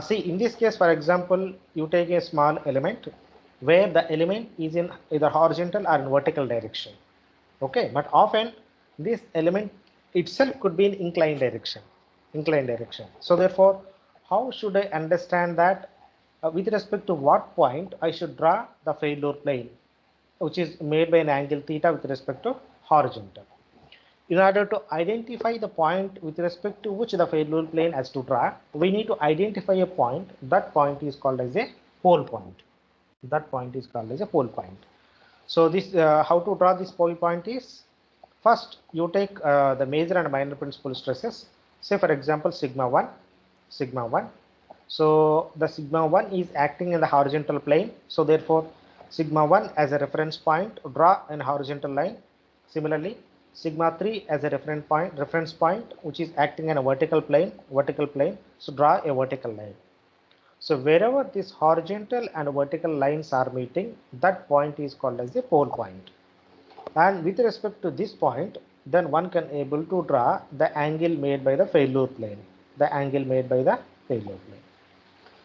See, in this case, for example, you take a small element where the element is in either horizontal or in vertical direction. Okay, but often this element itself could be in inclined direction. So therefore, how should I understand that? With respect to what point I should draw the failure plane, which is made by an angle theta with respect to horizontal. In order to identify the point with respect to which the failure plane has to draw, we need to identify a point. That point is called as a pole point. So this, how to draw this pole point is, first you take the major and minor principal stresses. Say for example sigma 1. So the sigma 1 is acting in the horizontal plane. So therefore sigma 1 as a reference point, draw an horizontal line. Similarly, sigma 3 as a reference point which is acting in a vertical plane. So draw a vertical line. So wherever this horizontal and vertical lines are meeting, that point is called as the pole point. And with respect to this point, then one can able to draw the angle made by the failure plane.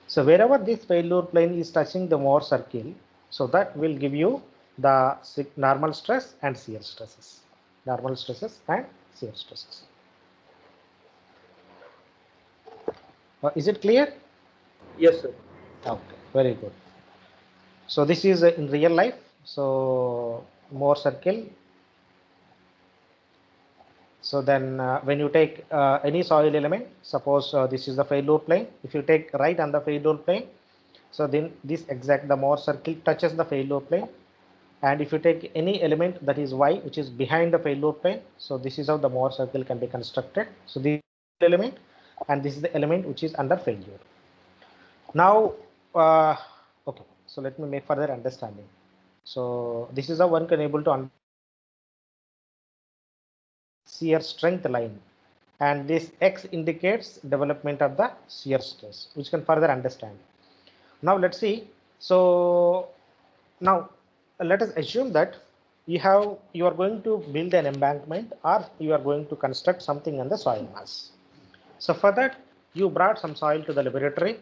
So wherever this failure plane is touching the Mohr circle, so that will give you the normal stress and shear stresses. Is it clear? Yes, sir. Okay, very good. So this is in real life. So Mohr circle. So then when you take any soil element, suppose this is the failure plane. If you take right on the failure plane, so then this exact the Mohr circle touches the failure plane. And if you take any element that is y, which is behind the failure plane, so this is how the Mohr circle can be constructed. So this element, and this is the element which is under failure. Now okay, so let me make further understanding. So this is how one can able to shear strength line, and this X indicates development of the shear stress, which can further understand. Now let's see. So now let us assume that you are going to build an embankment, or you are going to construct something on the soil mass. So for that, you brought some soil to the laboratory,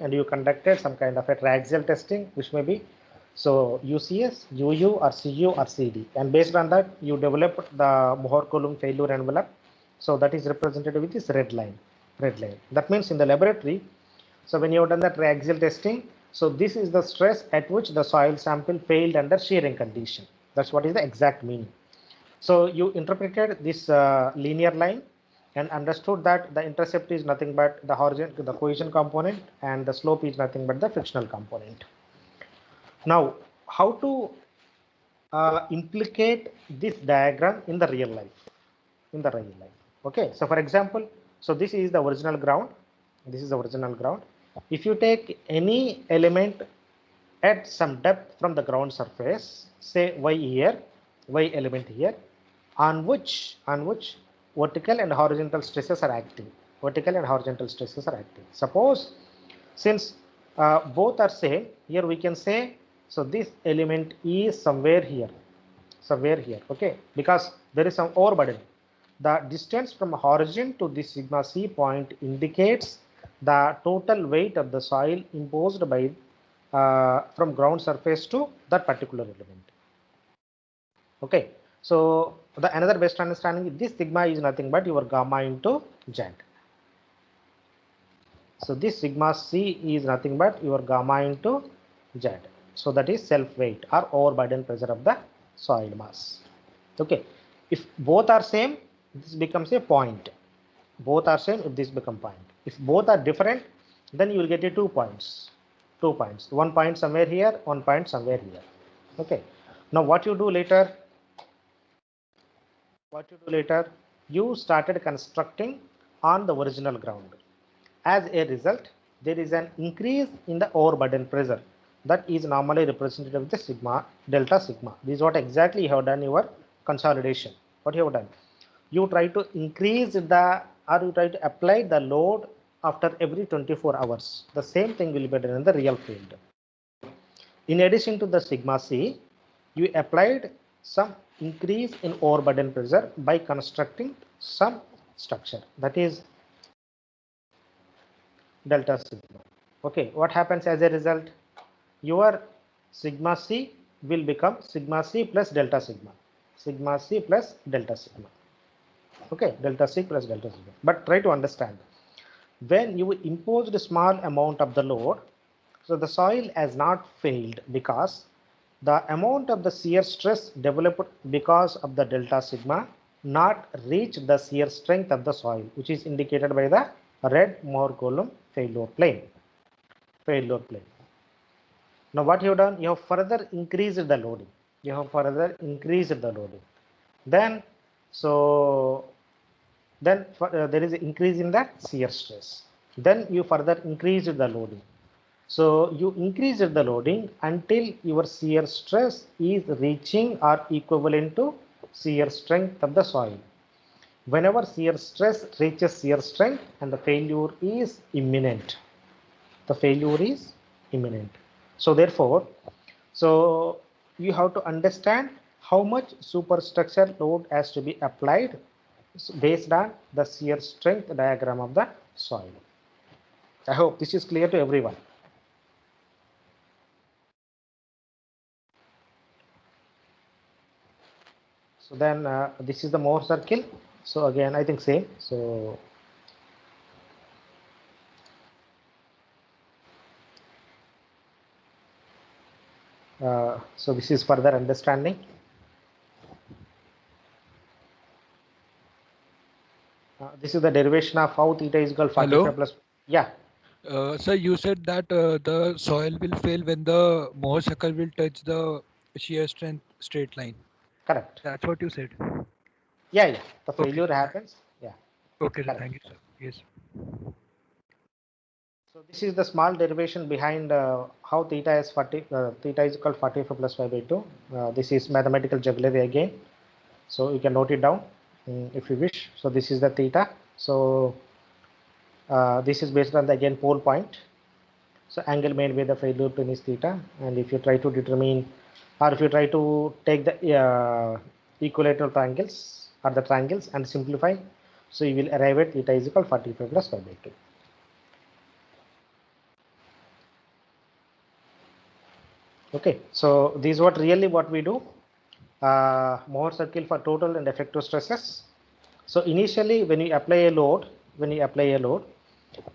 and you conducted some kind of a triaxial testing, which may be so UCS, UU, or CU, or CD, and based on that, you developed the Mohr-Coulomb failure envelope. So that is represented with this red line. That means in the laboratory. So when you have done the triaxial testing, so this is the stress at which the soil sample failed under shearing condition. That's what is the exact meaning. So you interpreted this linear line and understood that the intercept is nothing but the horizontal, the cohesion component, and the slope is nothing but the frictional component. Now, how to implicate this diagram in the real life? Okay. So for example, so this is the original ground. If you take any element at some depth from the ground surface, say y element here, on which vertical and horizontal stresses are acting. Suppose since both are same, here we can say, so this element is somewhere here, okay, because there is some overburden. The distance from origin to this sigma c point indicates the total weight of the soil imposed by from ground surface to that particular element. Okay, so the another best understanding is this sigma is nothing but your gamma into Z. So this sigma c is nothing but your gamma into Z. So that is self weight or overburden pressure of the soil mass. Okay, if both are same, this becomes a point. Both are same, if this become point. If both are different, then you will get a 2 points. 2 points. 1 point somewhere here, 1 point somewhere here. Okay. Now what you do later? You started constructing on the original ground. As a result, there is an increase in the overburden pressure that is normally represented with the sigma, delta sigma. This is what exactly you have done your consolidation. What you have done? You try to increase the, or you try to apply the load after every 24 hours. The same thing will be done in the real field. In addition to the sigma c, you applied some increase in overburden pressure by constructing some structure, that is delta sigma. Okay, what happens as a result? Your sigma c will become sigma c plus delta sigma. Okay, delta c plus delta sigma. But try to understand, when you imposed a small amount of the load, so the soil has not failed because the amount of the shear stress developed because of the delta sigma not reached the shear strength of the soil, which is indicated by the red Mohr-Coulomb failure plane. Now what you have done? You have further increased the loading. Then there is an increase in the shear stress. Then you further increased the loading. So you increased the loading until your shear stress is reaching or equivalent to shear strength of the soil. Whenever shear stress reaches shear strength, and the failure is imminent. So therefore, so you have to understand how much superstructure load has to be applied based on the shear strength diagram of the soil. I hope this is clear to everyone. So then this is the Mohr circle. So again, I think same. So so this is further understanding. This is the derivation of how theta is equal to 45 Hello? plus. Yeah. Sir, you said that the soil will fail when the Mohr circle will touch the shear strength straight line. Correct. That's what you said. Yeah. The Okay. failure happens. Yeah. Okay, sir. Correct. Thank you, sir. Yes. So this is the small derivation behind how theta is theta is equal to 45 plus 5 by 2. This is mathematical jugglery again. So you can note it down if you wish. So this is the theta. So this is based on the again pole point. So angle made by the failure plane is theta. And if you try to determine, or if you try to take the equilateral triangles or the triangles and simplify, so you will arrive at theta is equal to 45 plus 5 by 2. Okay, so this is what we do. Mohr circle for total and effective stresses. So initially when you apply a load,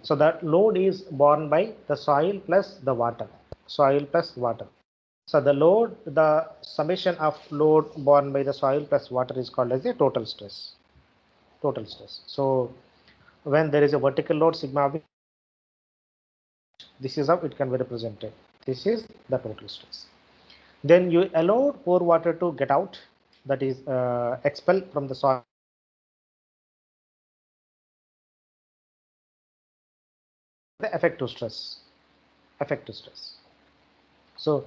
so that load is borne by the soil plus the water, So the load, the summation of load borne by the soil plus water is called as a total stress. So when there is a vertical load sigma v, this is how it can be represented. This is the total stress. Then you allow pore water to get out, that is expel from the soil. The effective stress. So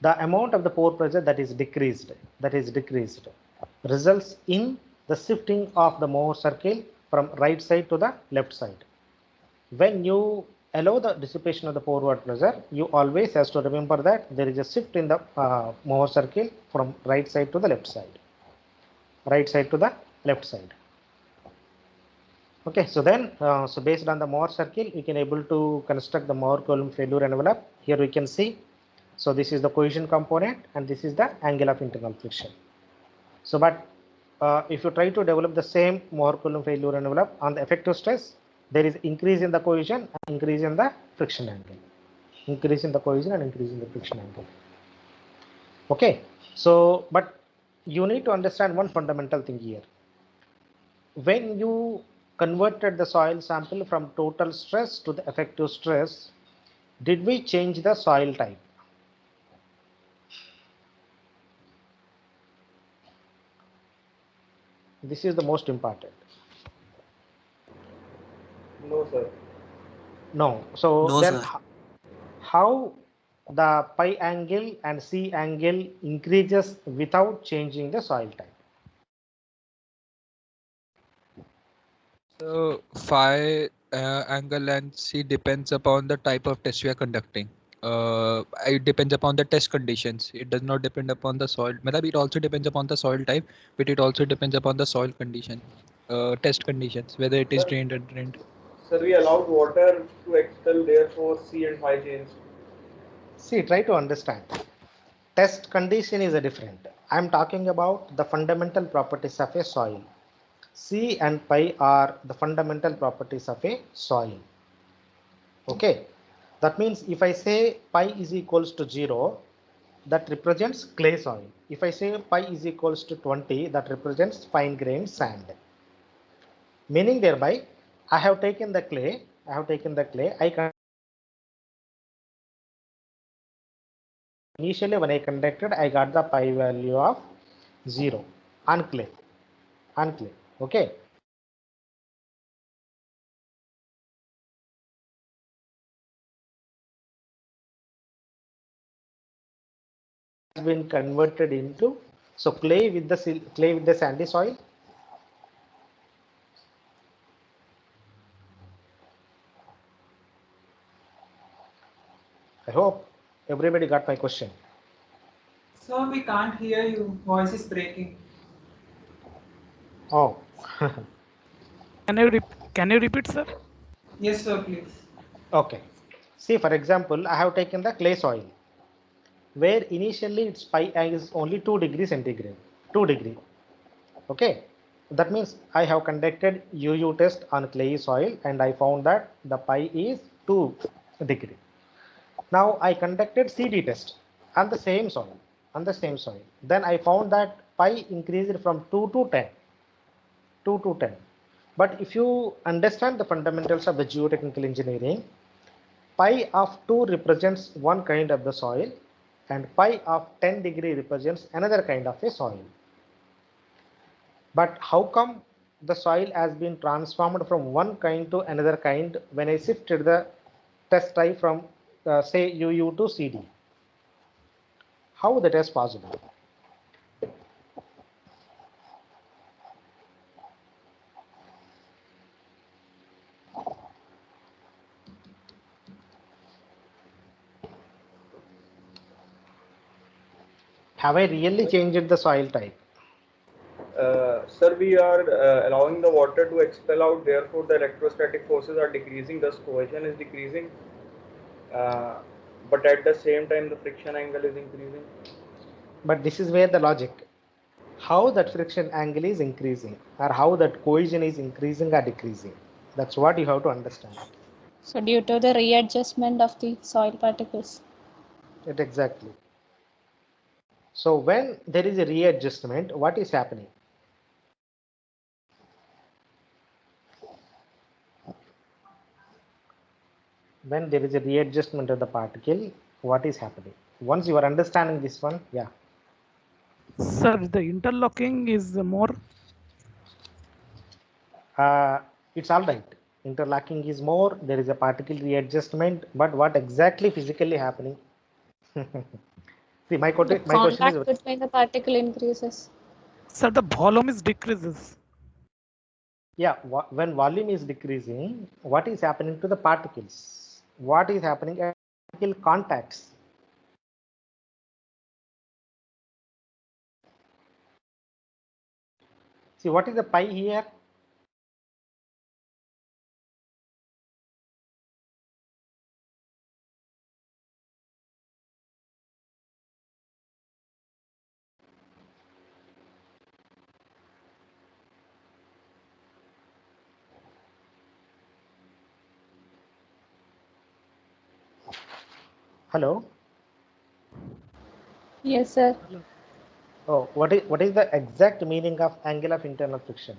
the amount of the pore pressure that is decreased results in the shifting of the Mohr circle from right side to the left side. When you allow the dissipation of the pore water pressure, you always has to remember that there is a shift in the Mohr circle from right side to the left side. Okay, so then so based on the Mohr circle, we can able to construct the Mohr-Coulomb failure envelope. Here we can see. So this is the cohesion component and this is the angle of internal friction. So but if you try to develop the same Mohr-Coulomb failure envelope on the effective stress, there is increase in the cohesion and increase in the friction angle. Okay, so but you need to understand one fundamental thing here. When you converted the soil sample from total stress to the effective stress, did we change the soil type? This is the most important. No, sir. No. So No, then sir. how the pi angle and C angle increases without changing the soil type? So phi angle and C depends upon the type of test we are conducting. It depends upon the test conditions. It does not depend upon the soil. Maybe it also depends upon the soil type, but it also depends upon the soil condition, test conditions, whether it is Sir, drained or drained. sir, we allowed water to expel, therefore C and phi changed. See, try to understand. Test condition is a different. I am talking about the fundamental properties of a soil. C and pi are the fundamental properties of a soil. Okay, that means if I say pi is equals to 0, that represents clay soil. If I say pi is equals to 20, that represents fine grained sand. Meaning thereby, I have taken the clay, initially when I conducted, I got the pi value of 0 on clay. Okay. Has been converted into, so clay with the sandy soil. I hope everybody got my question. So we can't hear you. Voice is breaking. Oh. Can you repeat, sir? Yes, sir, please. Okay. See, for example, I have taken the clay soil, where initially its pi is only 2 degrees centigrade. 2 degree. Okay. That means I have conducted UU test on clay soil and I found that the pi is 2 degree. Now I conducted CD test on the same soil. Then I found that pi increased from 2 to 10. But if you understand the fundamentals of the geotechnical engineering, pi of 2 represents one kind of the soil and pi of 10 degree represents another kind of a soil. But how come the soil has been transformed from one kind to another kind when I shifted the test drive from say UU to CD. How that is possible? Have I really changed the soil type? Sir, we are allowing the water to expel out, therefore the electrostatic forces are decreasing, thus cohesion is decreasing. But at the same time, the friction angle is increasing. But this is where the logic. How that friction angle is increasing, or how that cohesion is increasing or decreasing. That's what you have to understand. So due to the readjustment of the soil particles. It exactly. So when there is a readjustment, what is happening? When there is a readjustment of the particle, what is happening? Once you are understanding this one, yeah. Sir, the interlocking is more. It's all right. Interlocking is more. There is a particle readjustment, but what exactly physically happening? See, my question Contact is, between the particle increases. Sir, the volume is decreases. yeah, when volume is decreasing, what is happening to the particles? What is happening at particle contacts? See, what is the pi here? Hello. Yes, sir. Oh, what is the exact meaning of angle of internal friction?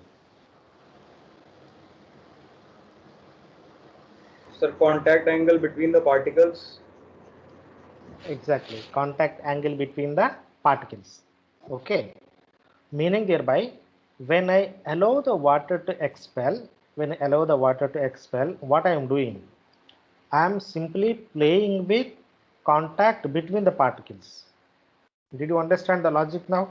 Sir, contact angle between the particles. Exactly, contact angle between the particles. Okay, meaning thereby, when I allow the water to expel, what I am doing? I am simply playing with contact between the particles. Did you understand the logic now?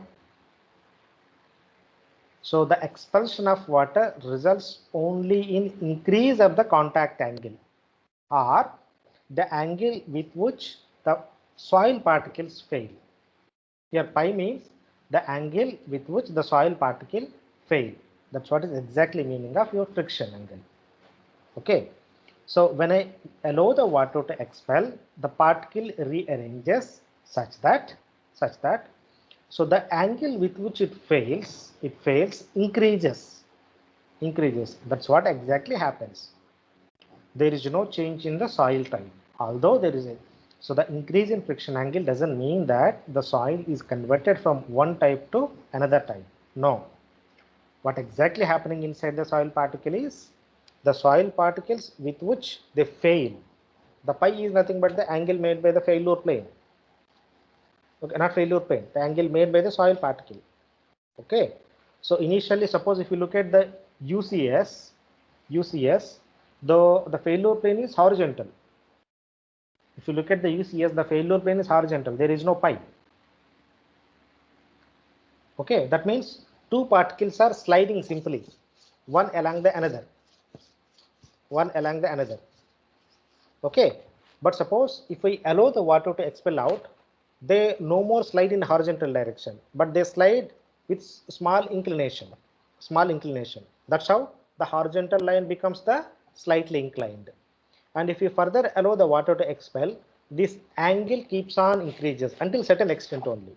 So the expulsion of water results only in increase of the contact angle, or the angle with which the soil particles fail. Here pi means the angle with which the soil particle fail. That's what is exactly meaning of your friction angle. Okay. So when I allow the water to expel, the particle rearranges such that so the angle with which it fails increases. That's what exactly happens. There is no change in the soil type, although there is a, so the increase in friction angle doesn't mean that the soil is converted from one type to another type. No. What exactly happening inside the soil particle is the soil particles with which they fail. The pi is nothing but the angle made by the failure plane. Okay, not failure plane, the angle made by the soil particle. Okay. So initially, suppose if you look at the UCS, the failure plane is horizontal. If you look at the UCS, the failure plane is horizontal. There is no pi. Okay, that means two particles are sliding simply, one along the another. Okay, but suppose if we allow the water to expel out, they no more slide in horizontal direction, but they slide with small inclination. That's how the horizontal line becomes the slightly inclined. And if you further allow the water to expel, this angle keeps on increases until certain extent only.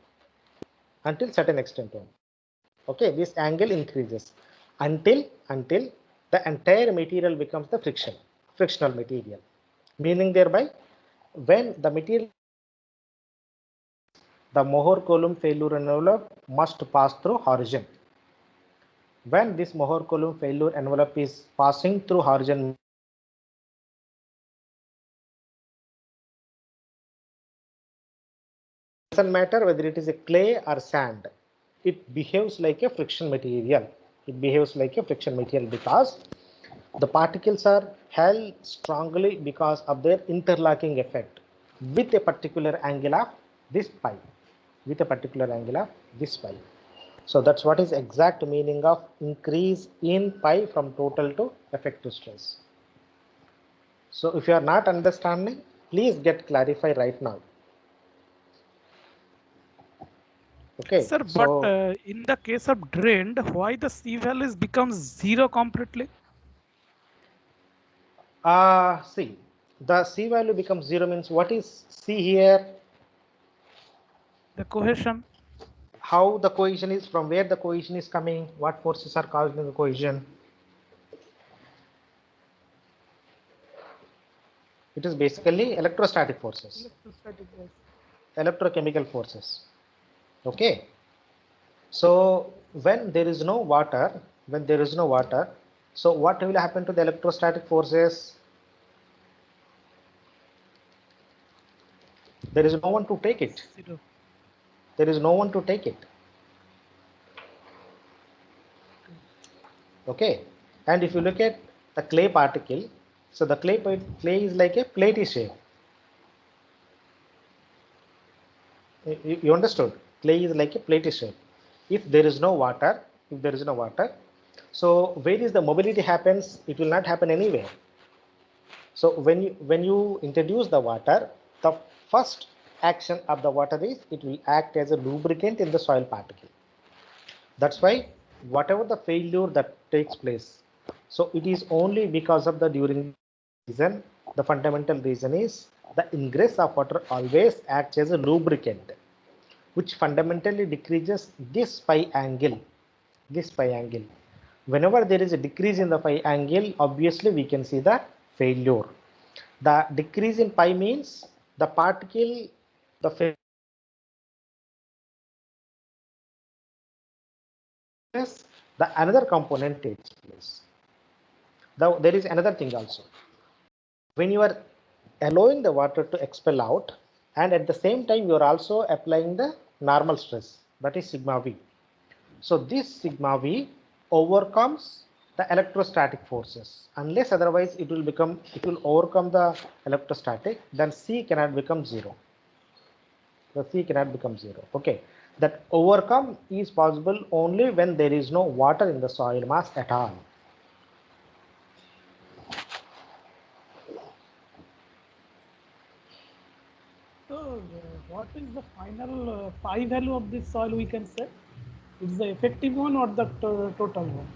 Okay, this angle increases until the entire material becomes the frictional material. Meaning thereby, when the material, the Mohr-Coulomb failure envelope must pass through horizon. When this Mohr-Coulomb failure envelope is passing through horizon, doesn't matter whether it is a clay or sand, it behaves like a friction material. Because The particles are held strongly because of their interlocking effect with a particular angle of this pi, with a particular angle of this pi. So that's what is exact meaning of increase in pi from total to effective stress. So if you are not understanding, please get clarified right now. Okay. Sir, so, but in the case of drained, why the C values becomes 0 completely? see, the C value becomes 0 means what is C here? The cohesion. How the cohesion is, from where the cohesion is coming, what forces are causing the cohesion? It is basically electrostatic forces, Electrostatic force. electrochemical forces. Okay. So when there is no water, so what will happen to the electrostatic forces? There is no one to take it. 0. There is no one to take it. Okay. And if you look at the clay particle, so the clay is like a platey shape. You understood? Clay is like a platey shape. If there is no water, so where is the mobility happens? It will not happen anywhere. So when you introduce the water, the first action of the water is it will act as a lubricant in the soil particle. That's why whatever the failure that takes place, so it is only because of the during reason. The fundamental reason is the ingress of water always acts as a lubricant, which fundamentally decreases this pi angle. Whenever there is a decrease in the pi angle, obviously we can see the failure. The decrease in pi means the particle, the another component takes place. There is another thing also. When you are allowing the water to expel out, and at the same time you are also applying the normal stress, that is sigma v. So this sigma v overcomes the electrostatic forces. Unless otherwise it will overcome the electrostatic, then C cannot become 0. The C cannot become 0. Okay. That overcome is possible only when there is no water in the soil mass at all. So, what is the final pi value of this soil we can say? It's the effective one or the total one?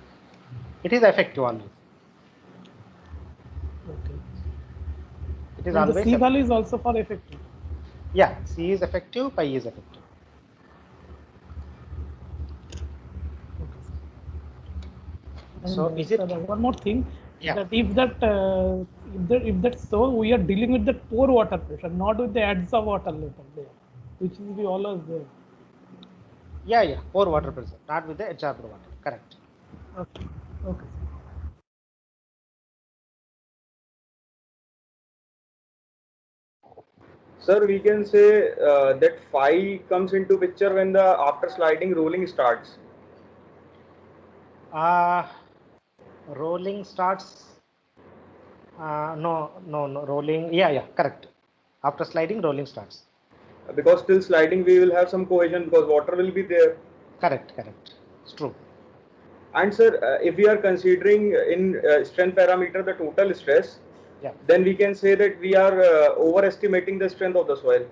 It is effective only. Okay. It is And the always C value is also for effective. Yeah, C is effective, pi is effective. And So is it? one more thing, Yeah. that if that's so, we are dealing with the pore water pressure, not with the adsorb water level there, which will be always there. Yeah, pore water pressure, not with the adsorbed water. Correct. Okay. Okay. Sir, we can say that phi comes into picture when the after sliding rolling starts. Rolling starts. No, rolling. Yeah, correct. After sliding, rolling starts. Because still sliding we will have some cohesion because water will be there. Correct. It's true. And sir, if we are considering in strength parameter the total stress, Yeah. then we can say that we are overestimating the strength of the soil.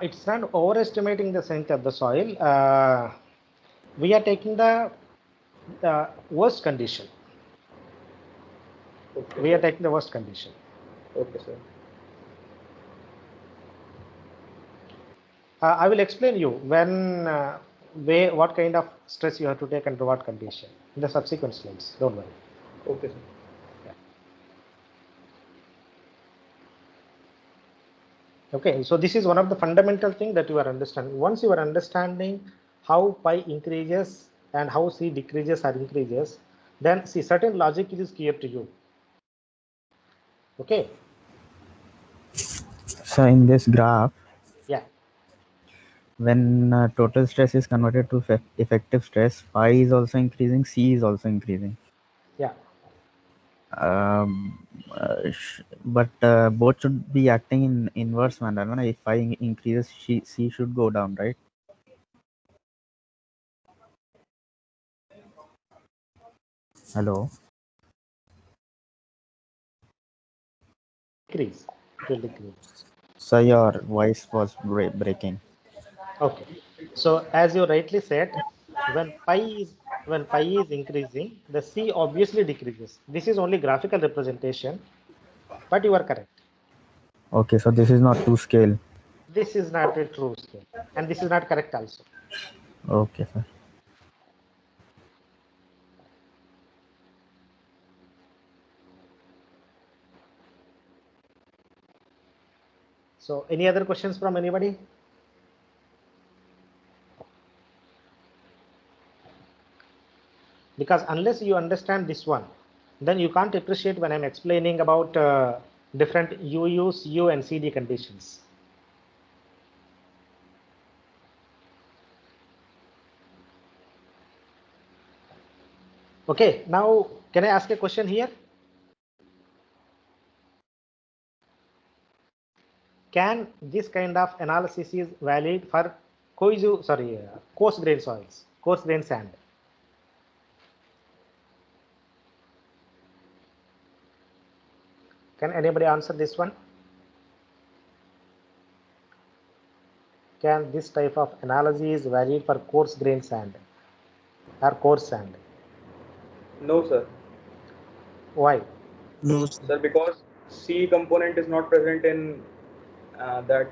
It's not overestimating the strength of the soil. We are taking the worst condition. Okay, We are taking the worst condition. Okay, sir. I will explain you when what kind of stress you have to take under what condition in the subsequent slides. Don't worry. Okay, sir. Okay, so this is one of the fundamental thing that you are understanding. Once you are understanding how pi increases and how C decreases or increases, then see certain logic is clear to you. Okay. So in this graph, Yeah. when total stress is converted to effective stress, phi is also increasing, C is also increasing. Yeah. But both should be acting in inverse manner. No? If I increases, C should go down, right? Hello. Decrease. It will decrease. So your voice was breaking. Okay. So as you rightly said, when pi is increasing, the C obviously decreases. This is only graphical representation, but you are correct. Okay, so this is not to scale. This is not a true scale, and this is not correct also. Okay, sir. So any other questions from anybody? Because unless you understand this one, then you can't appreciate when I'm explaining about different UU, CU and CD conditions. Okay, now can I ask a question here? Can this kind of analysis is valid for coarse grain soils, coarse grain sand? Can anybody answer this one? Can this type of analysis valid for coarse grain sand or coarse sand? No, sir. Why? No, Sir, because C component is not present in that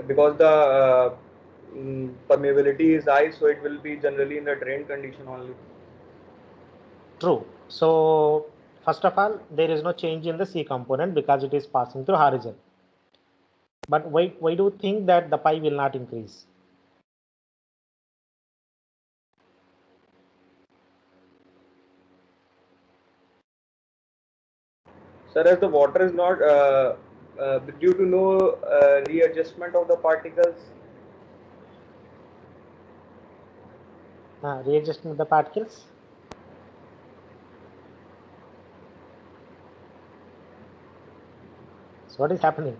because the permeability is high, so it will be generally in the drain condition only. True. So first of all, there is no change in the C component because it is passing through horizon. But why do you think that the pi will not increase? Sir, as the water is not due to no readjustment of the particles. Readjustment of the particles? So what is happening?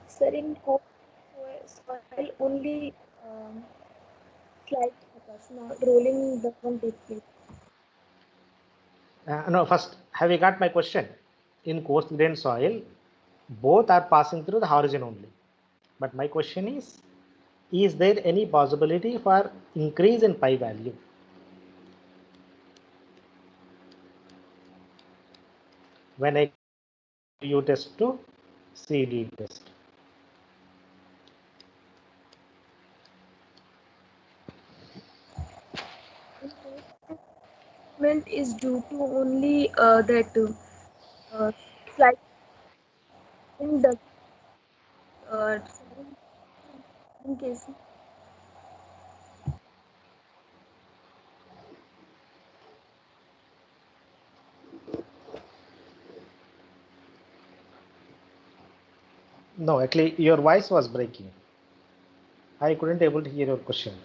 Sir, in coarse soil only slight occurs, not rolling doesn't take place. No, first, have you got my question? In coarse grain soil, both are passing through the horizon only. But my question is there any possibility for increase in pi value? When I U test to CD test. Is due to only that slight in the in case. No, actually your voice was breaking. I couldn't able to hear your question.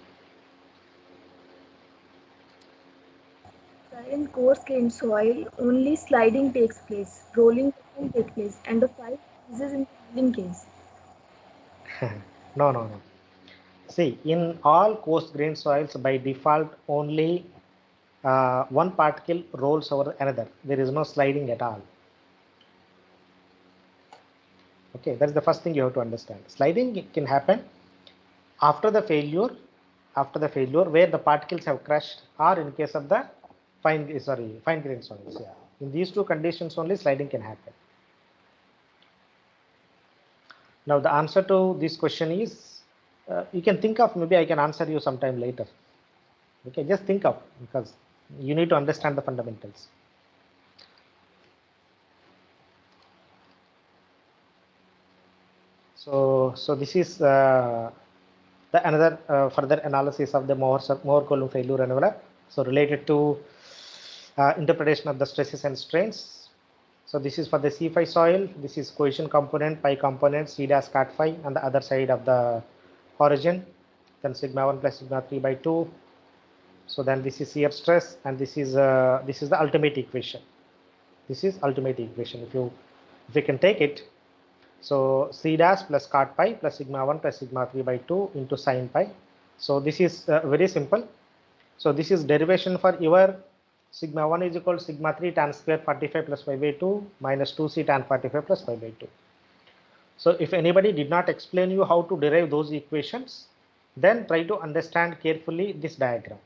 In coarse grain soil, only sliding takes place, rolling doesn't take place, and the file freezes in the rolling case. No. See, in all coarse grain soils, by default, only one particle rolls over another. There is no sliding at all. Okay, that's the first thing you have to understand. Sliding can happen after the failure where the particles have crushed, or in case of the fine grain soils. Yeah, in these two conditions only sliding can happen. Now the answer to this question is you can think of, maybe I can answer you sometime later. Okay, just think of, because you need to understand the fundamentals. So this is the another further analysis of the Mohr-Coulomb failure envelope. So related to interpretation of the stresses and strains. So this is for the C5 soil. This is cohesion component, pi component, C dash cat phi on the other side of the origin. then sigma 1 plus sigma 3 by 2. So then this is shear stress, and this is the ultimate equation. This is ultimate equation. If you can take it, so c dash plus cot pi plus sigma 1 plus sigma 3 by 2 into sin pi. So this is very simple. So this is derivation for your sigma 1 is equal to sigma 3 tan square 45 plus 5 by 2 minus 2c tan 45 plus 5 by 2. So if anybody did not explain you how to derive those equations, then try to understand carefully this diagram.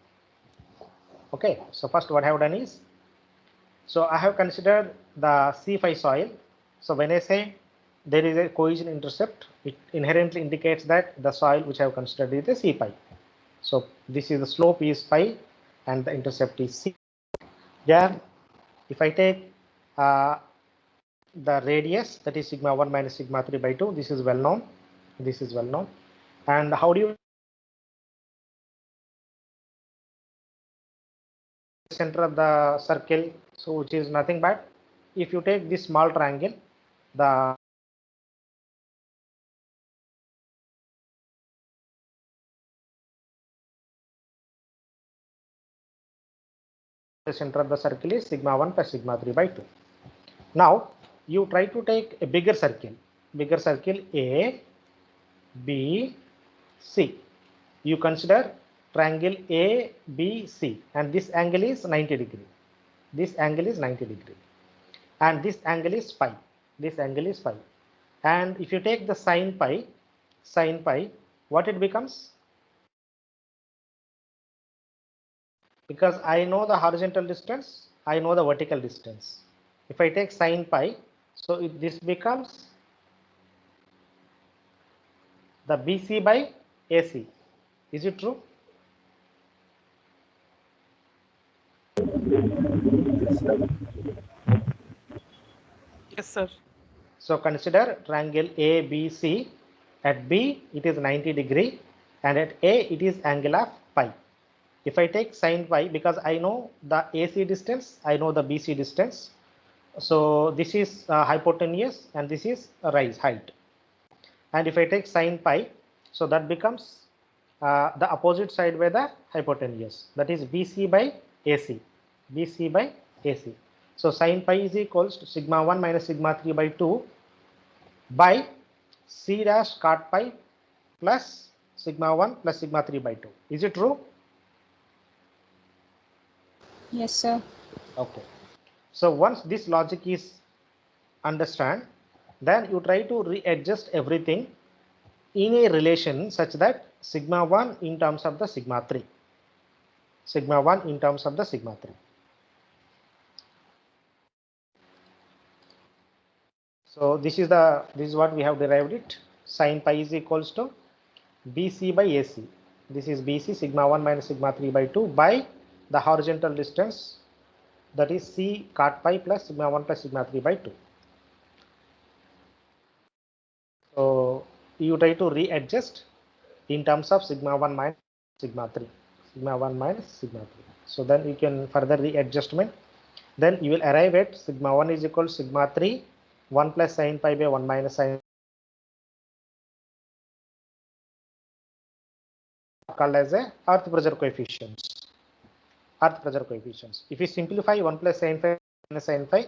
Okay, so first what I have done is, so I have considered the C5 soil. So when I say there is a cohesion intercept, it inherently indicates that the soil which I have considered is a C5. So this is the slope is pi and the intercept is C. Then if I take the radius, that is sigma 1 minus sigma 3 by 2, this is well known. This is well known. And how do you center of the circle? So which is nothing but, if you take this small triangle, the center of the circle is sigma 1 plus sigma 3 by 2. Now you try to take a bigger circle A, B, C. You consider triangle A, B, C, and this angle is 90 degree. This angle is 90 degree, and this angle is phi. This angle is phi. And if you take the sin pi, what it becomes? Because I know the horizontal distance, I know the vertical distance. If I take sin pi, so this becomes the BC by AC. Is it true? Yes, sir. So consider triangle ABC. At B it is 90 degree, and at A it is angle of pi. If I take sin pi, because I know the AC distance, I know the BC distance. So this is hypotenuse and this is rise height. And if I take sin pi, so that becomes the opposite side by the hypotenuse, that is BC by AC. BC by AC. So sin pi is equals to sigma 1 minus sigma 3 by 2 by c dash cot pi plus sigma 1 plus sigma 3 by 2. Is it true? Yes, sir. Okay. So once this logic is understand, then you try to readjust everything in a relation such that sigma 1 in terms of the sigma 3. Sigma 1 in terms of the sigma 3. So this is what we have derived it. Sin pi is equals to BC by AC. This is BC sigma 1 minus sigma 3 by 2 by the horizontal distance, that is C cot pi plus sigma 1 plus sigma 3 by 2. So you try to readjust in terms of sigma 1 minus sigma 3. Sigma 1 minus sigma 3. So then you can further readjustment. Then you will arrive at sigma 1 is equal to sigma 3 1 plus sin pi by 1 minus sin, called as a earth pressure coefficients. Earth pressure coefficients. If you simplify 1 plus sin phi minus sin phi,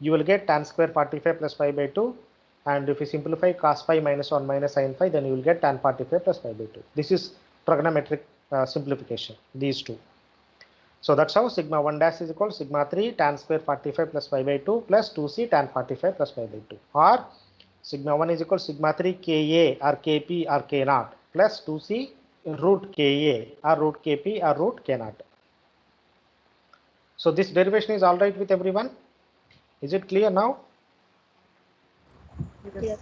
you will get tan square 45 plus 5 by 2. And if you simplify cos phi minus 1 minus sin phi, then you will get tan 45 plus 5 by 2. This is trigonometric simplification, these two. So that's how sigma 1 dash is equal to sigma 3 tan square 45 plus 5 by 2 plus 2c tan 45 plus 5 by 2. Or sigma 1 is equal to sigma 3 Ka or Kp or K naught plus 2c root Ka or root Kp or root K naught. So this derivation is all right with everyone? Is it clear now? Yes.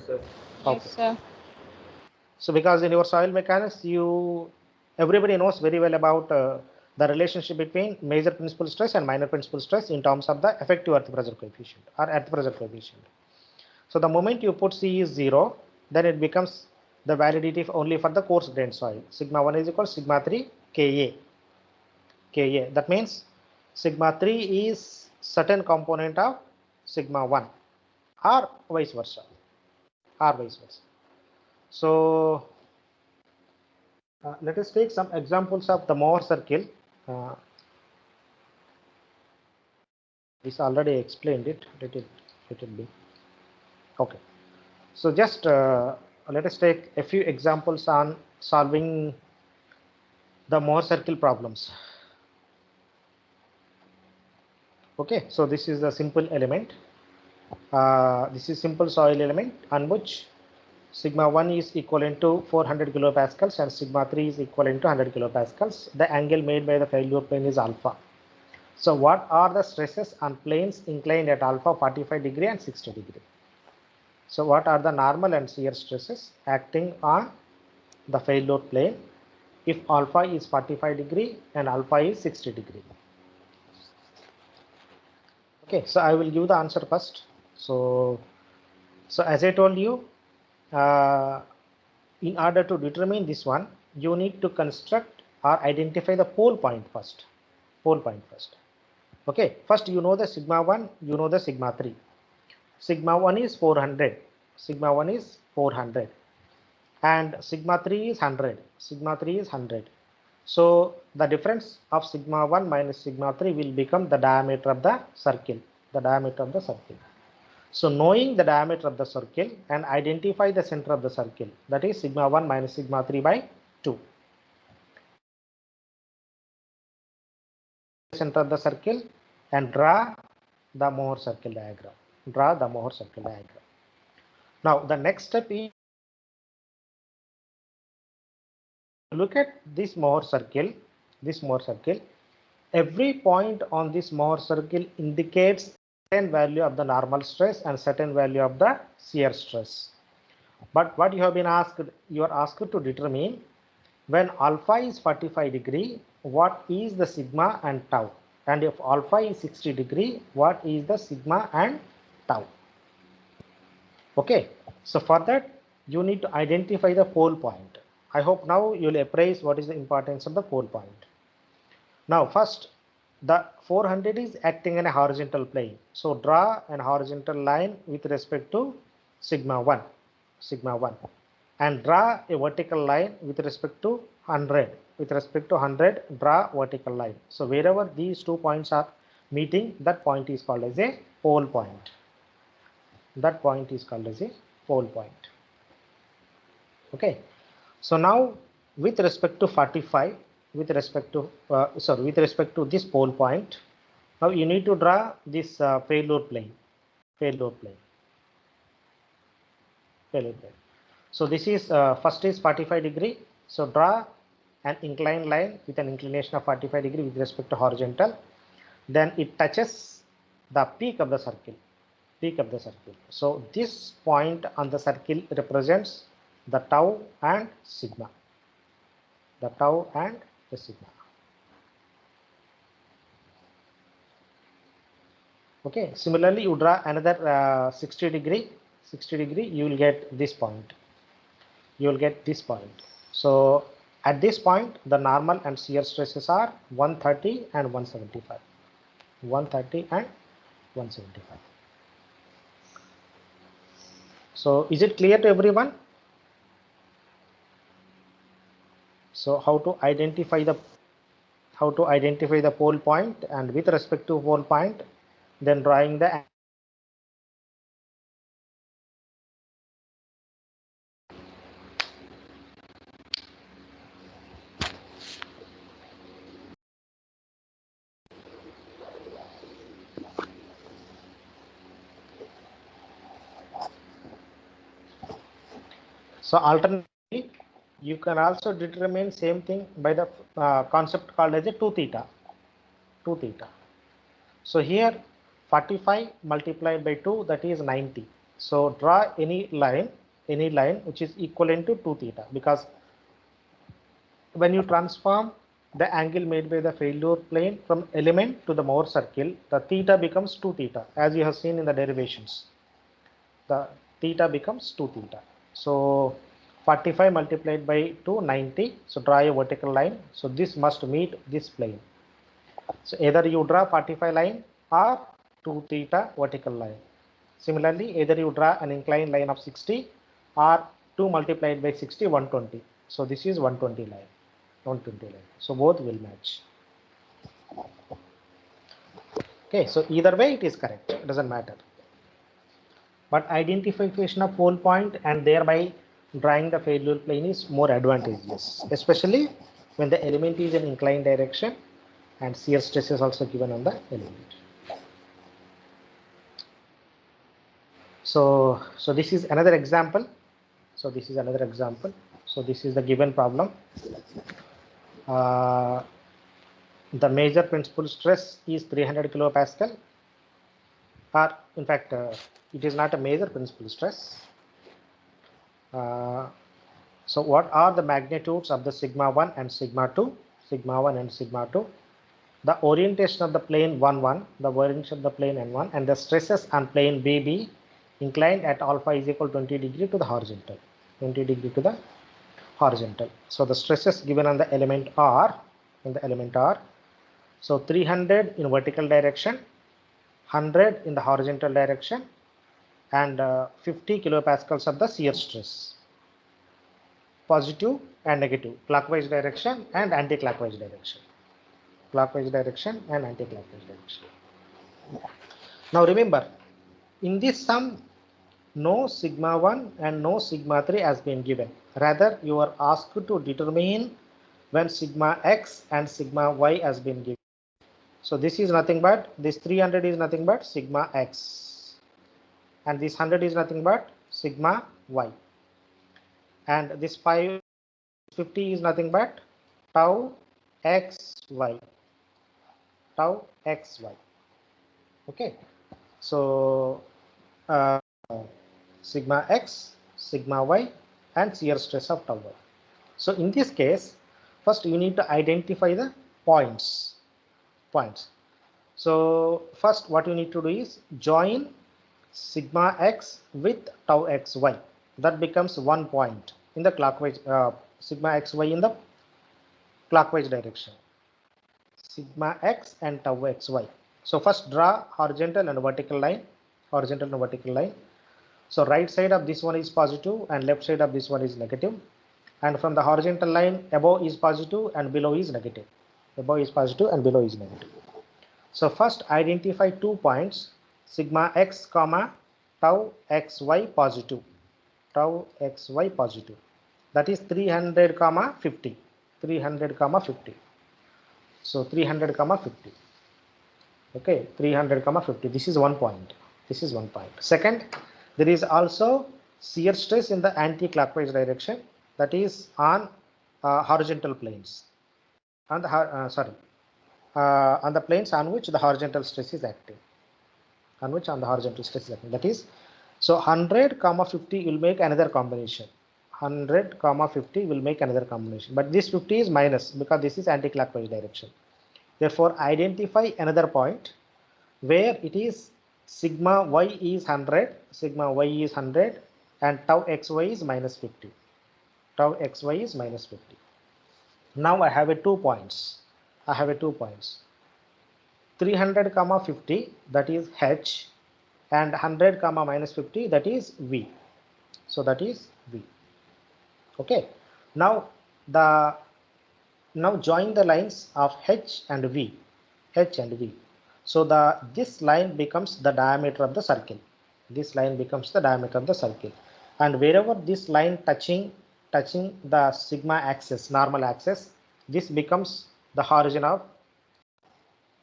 Sir. Okay. Yes, sir. So because in your soil mechanics, everybody knows very well about the relationship between major principal stress and minor principal stress in terms of the effective earth pressure coefficient or earth pressure coefficient. So the moment you put C is 0, then it becomes the validity only for the coarse grained soil. Sigma 1 is equal to sigma 3 Ka. Ka. That means sigma 3 is certain component of sigma 1 or vice versa. So Let us take some examples of the Mohr circle. This already explained it. Let it be. Okay. So just let us take a few examples on solving the Mohr circle problems. Okay. So this is a simple element. This is simple soil element on which sigma 1 is equivalent to 400 kilopascals and sigma 3 is equivalent to 100 kilopascals. The angle made by the failure plane is alpha. So what are the stresses on planes inclined at alpha 45 degree and 60 degree? So what are the normal and shear stresses acting on the failure plane if alpha is 45 degree and alpha is 60 degree? Okay, so I will give the answer first. So as I told you, in order to determine this one, you need to construct or identify the pole point first. Okay, first you know the sigma 1, you know the sigma 3. Sigma 1 is 400, sigma 1 is 400 and sigma 3 is 100, sigma 3 is 100. So the difference of sigma 1 minus sigma 3 will become the diameter of the circle, So knowing the diameter of the circle and identify the center of the circle, that is sigma 1 minus sigma 3 by 2. Center of the circle and draw the Mohr circle diagram. Now the next step is look at this Mohr circle. Every point on this Mohr circle indicates certain value of the normal stress and certain value of the shear stress. But what you have been asked, you are asked to determine when alpha is 45 degree, what is the sigma and tau? And if alpha is 60 degree, what is the sigma and tau? Okay, so for that, you need to identify the pole point. I hope now you will appraise what is the importance of the pole point. Now, first, the 400 is acting in a horizontal plane. So draw an horizontal line with respect to sigma 1, and draw a vertical line with respect to 100. Draw vertical line. So wherever these 2 points are meeting, that point is called as a pole point. Okay. So now with respect to 45, with respect to this pole point, now you need to draw this failure plane. So this is first is 45 degree. So draw an inclined line with an inclination of 45 degree with respect to horizontal. Then it touches the peak of the circle. So this point on the circle represents the tau and sigma. Okay, similarly you draw another 60 degree, you will get this point. So at this point the normal and shear stresses are 130 and 175. So is it clear to everyone? So how to identify the pole point, and with respect to pole point, then drawing the So alternatively, you can also determine same thing by the concept called as a 2 theta. So here 45 multiplied by 2, that is 90. So draw any line which is equivalent to 2 theta, because when you transform the angle made by the failure plane from element to the Mohr circle, the theta becomes 2 theta, as you have seen in the derivations. The theta becomes 2 theta. So 45 multiplied by 2, 90. So draw a vertical line. So this must meet this plane. So either you draw 45 line or 2 theta vertical line. Similarly, either you draw an inclined line of 60 or 2 multiplied by 60, 120. So this is 120 line, 120 line. So both will match. Okay, so either way it is correct, it doesn't matter. But identification of pole point and thereby drawing the failure plane is more advantageous, especially when the element is in inclined direction and shear stress is also given on the element. So this is another example. So this is another example. So this is the given problem. The major principal stress is 300 kilopascal, or in fact it is not a major principal stress. So what are the magnitudes of the sigma 1 and sigma 2? Sigma 1 and sigma 2. The orientation of the plane 1 1, the orientation of the plane n1, and the stresses on plane bb inclined at alpha is equal to 20 degree to the horizontal. 20 degree to the horizontal. So the stresses given on the element are, so 300 in vertical direction, 100 in the horizontal direction, and 50 kilopascals of the shear stress. Positive and negative, clockwise direction and anti-clockwise direction. Clockwise direction and anti-clockwise direction. Now remember, in this sum, no sigma 1 and no sigma 3 has been given. Rather, you are asked to determine when sigma x and sigma y has been given. So this is nothing but, this 300 is nothing but sigma x, and this 100 is nothing but sigma y, and this 550 is nothing but tau xy, tau xy. Okay, so sigma x, sigma y, and shear stress of tau y. So in this case, first you need to identify the points. So first what you need to do is join sigma x with tau xy. That becomes 1 point in the clockwise, sigma xy in the clockwise direction. Sigma x and tau xy. So first draw horizontal and vertical line. Horizontal and vertical line. So right side of this one is positive and left side of this one is negative. And from the horizontal line, above is positive and below is negative. Above is positive and below is negative. So first identify 2 points, sigma x comma tau xy positive. Tau xy positive. That is 300 comma 50. 300 comma 50. So 300 comma 50. Okay, 300 comma 50. This is 1 point. This is 1 point. Second, there is also shear stress in the anti-clockwise direction, that is on horizontal planes. On the on the planes on which the horizontal stress is active. That is, so 100 comma 50 will make another combination. 100 comma 50 will make another combination, but this 50 is minus because this is anti-clockwise direction. Therefore, identify another point where it is sigma y is 100, and tau xy is minus 50. Tau xy is minus 50. Now I have 2 points. 300 comma 50, that is h, and 100 comma minus 50, that is v. So that is v. Okay. Now join the lines of h and v. So this line becomes the diameter of the circle. And wherever this line touching the sigma axis, normal axis, this becomes the origin of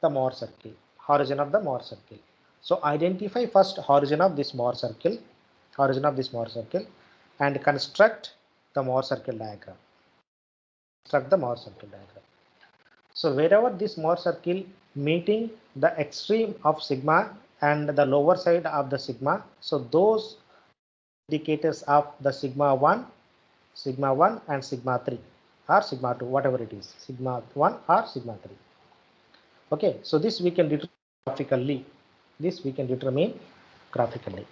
the Mohr circle. So identify first origin of this Mohr circle, and construct the Mohr circle diagram. So wherever this Mohr circle meeting the extreme of sigma and the lower side of the sigma, so those indicators of the sigma 1 and sigma 3 or sigma 2, whatever it is, sigma 1 or sigma 3. Okay, so this we can determine graphically.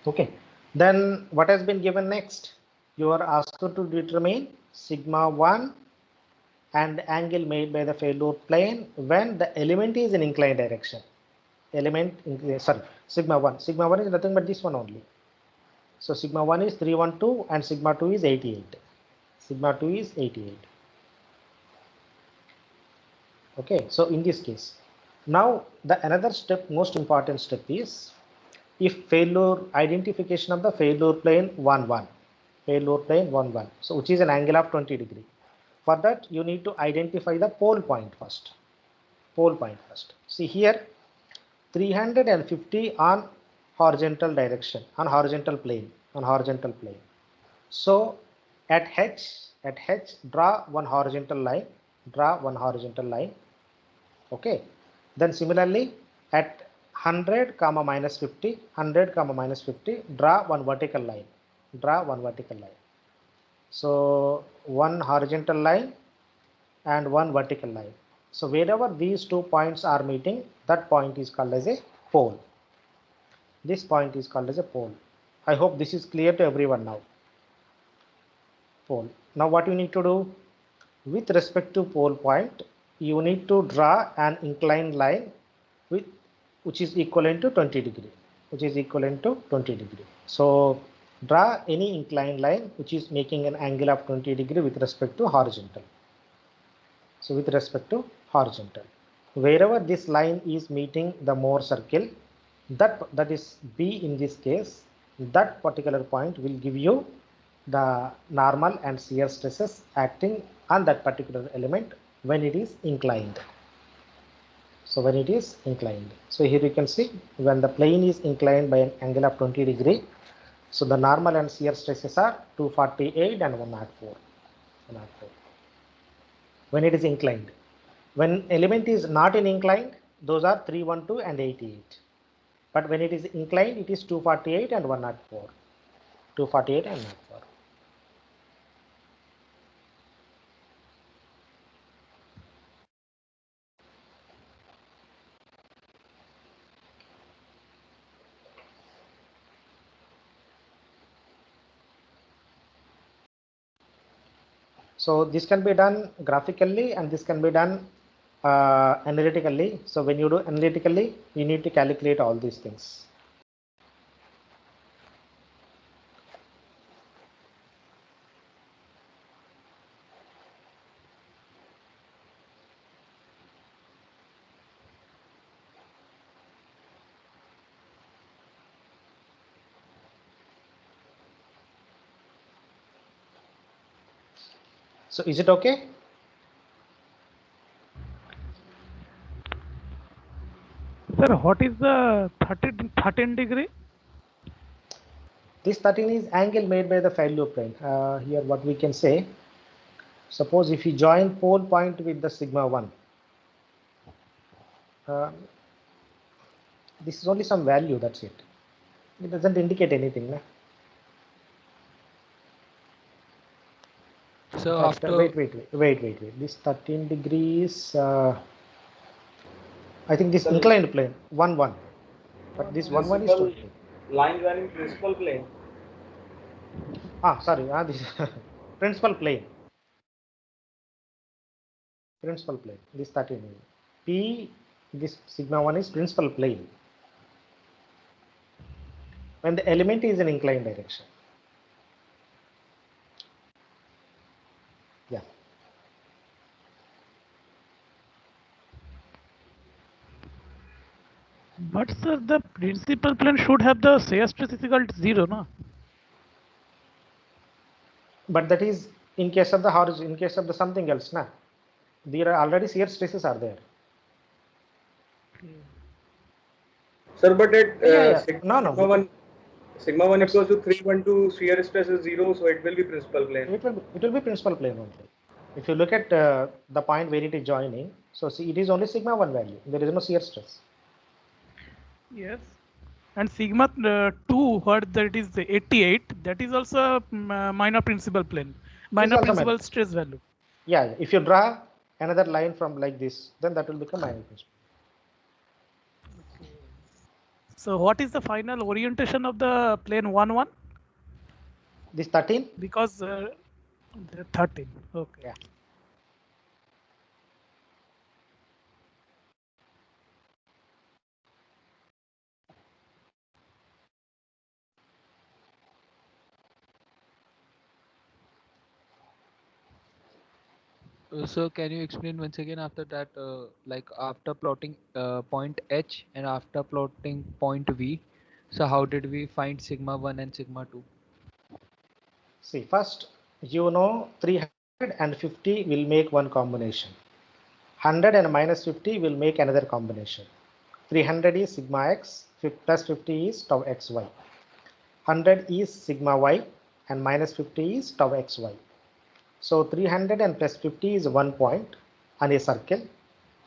Okay, then what has been given next? You are asked to determine sigma 1 and angle made by the failure plane when the element is in inclined direction. Sigma 1 is nothing but this one only. So sigma 1 is 312 and sigma 2 is 88. Sigma 2 is 88. Okay, so in this case, now the another step, most important step is if failure identification of the failure plane 1 1, failure plane 1 1, so which is an angle of 20 degree. For that you need to identify the pole point first. Pole point first. See here 350 on horizontal direction, on horizontal plane, on horizontal plane. So at H draw one horizontal line, draw one horizontal line. Okay, then similarly at 100 comma minus 50, 100 comma minus 50, draw one vertical line, draw one vertical line. So one horizontal line and one vertical line. So wherever these 2 points are meeting, that point is called as a pole. This point is called as a pole. I hope this is clear to everyone now. Pole. Now what you need to do with respect to pole point, you need to draw an inclined line which is equivalent to 20 degree, which is equivalent to 20 degree. So draw any inclined line which is making an angle of 20 degree with respect to horizontal. So with respect to horizontal, wherever this line is meeting the Mohr circle, that is B in this case, that particular point will give you the normal and shear stresses acting on that particular element when it is inclined. So when it is inclined, so here you can see when the plane is inclined by an angle of 20 degree, so the normal and shear stresses are 248 and 104. 104 when it is inclined. When element is not in inclined, those are 312 and 88. But when it is inclined, it is 248 and 104. 248 and 104. So this can be done graphically and this can be done analytically. So when you do analytically, you need to calculate all these things. So is it okay? Sir, what is the 13 degree? This 13 is angle made by the failure plane. Here what we can say, suppose if you join pole point with the sigma 1, this is only some value, that's it. It doesn't indicate anything. No? So But, after wait. This 13 degrees, I think this The inclined plane, 1 1. But this 1 1 is principal 20. line joining principal plane. Sorry, this principal plane. Principal plane, this 13. P, this sigma 1 is principal plane. When the element is in inclined direction. Yeah. But sir, the principal plane should have the shear stress is equal to 0, no? But that is in case of the horizon, in case of the something else, na. There are already shear stresses are there. Sir, but at Yeah. sigma No. 1, sigma 1 equals to 312, shear stress is 0, so it will be principal plane. It will be principal plane only. If you look at the point where it is joining, so see it is only sigma 1 value. There is no shear stress. Yes. And sigma 2, what that is 88, that is also a minor principal plane, minor principal stress value. Yeah, if you draw another line from like this, then that will become minor principal. Okay. So what is the final orientation of the plane 1 1? This 13? Because the 13. Okay. Yeah. So can you explain once again after that, like after plotting point H and after plotting point V, so how did we find sigma 1 and sigma 2? See, first, 350 will make one combination. 100 and minus 50 will make another combination. 300 is sigma x, plus 50 is tau xy. 100 is sigma y and minus 50 is tau xy. So 300 and plus 50 is 1 point on a circle,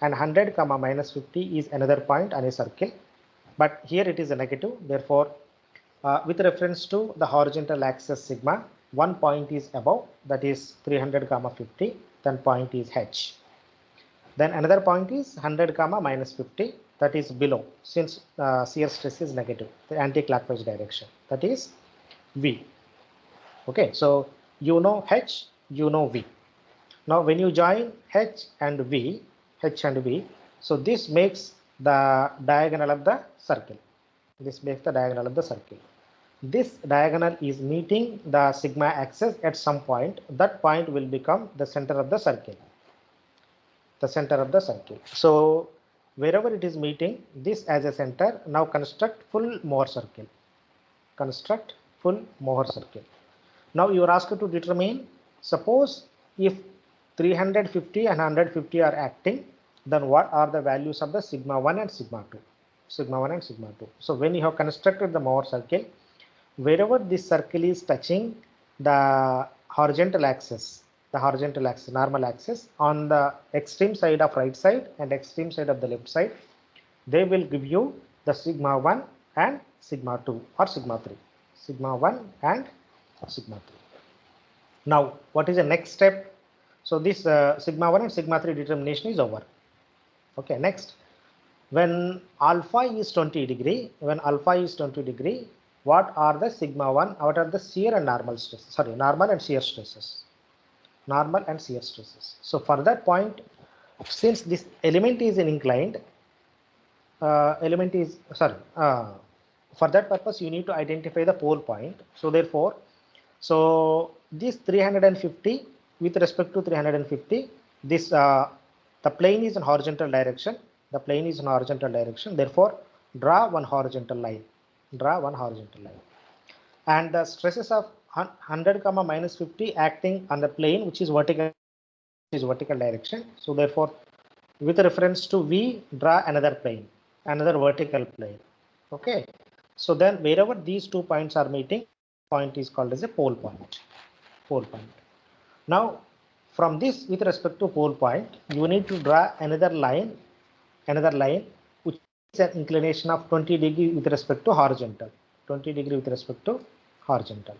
and 100 comma minus 50 is another point on a circle. But here it is a negative. Therefore, with reference to the horizontal axis sigma, 1 point is above, that is 300 comma 50, then point is h. Then another point is 100 comma minus 50, that is below, since shear stress is negative, the anti-clockwise direction, that is V. Okay, so you know H, you know V. Now when you join H and V, so this makes the diagonal of the circle. This makes the diagonal of the circle. This diagonal is meeting the sigma axis at some point. That point will become the center of the circle. The center of the circle. So wherever it is meeting this as a center, now construct full Mohr circle. Construct full Mohr circle. Now you are asked to determine, suppose if 350 and 150 are acting, then what are the values of the sigma 1 and sigma 2? Sigma 1 and sigma 2. So when you have constructed the Mohr circle, wherever this circle is touching the horizontal axis, normal axis, on the extreme side of right side and extreme side of the left side, they will give you the sigma 1 and sigma 2 or sigma 3. Sigma 1 and sigma 3. Now, what is the next step? So this sigma 1 and sigma 3 determination is over. Okay, next, when alpha is 20 degree, what are the sigma 1, what are the shear and normal stresses? Sorry, normal and shear stresses. Normal and shear stresses. So for that point, since this element is an inclined, for that purpose you need to identify the pole point. So therefore, so this 350 with respect to 350, this the plane is in horizontal direction. The plane is in horizontal direction. Therefore, draw one horizontal line. Draw one horizontal line. And the stresses of 100 comma minus 50 acting on the plane which is vertical direction. So therefore, with reference to V, draw another plane, another vertical plane. Okay. So then wherever these 2 points are meeting, point is called as a pole point. Pole point. Now, from this, with respect to pole point, you need to draw another line which is an inclination of 20 degree with respect to horizontal. 20 degree with respect to horizontal.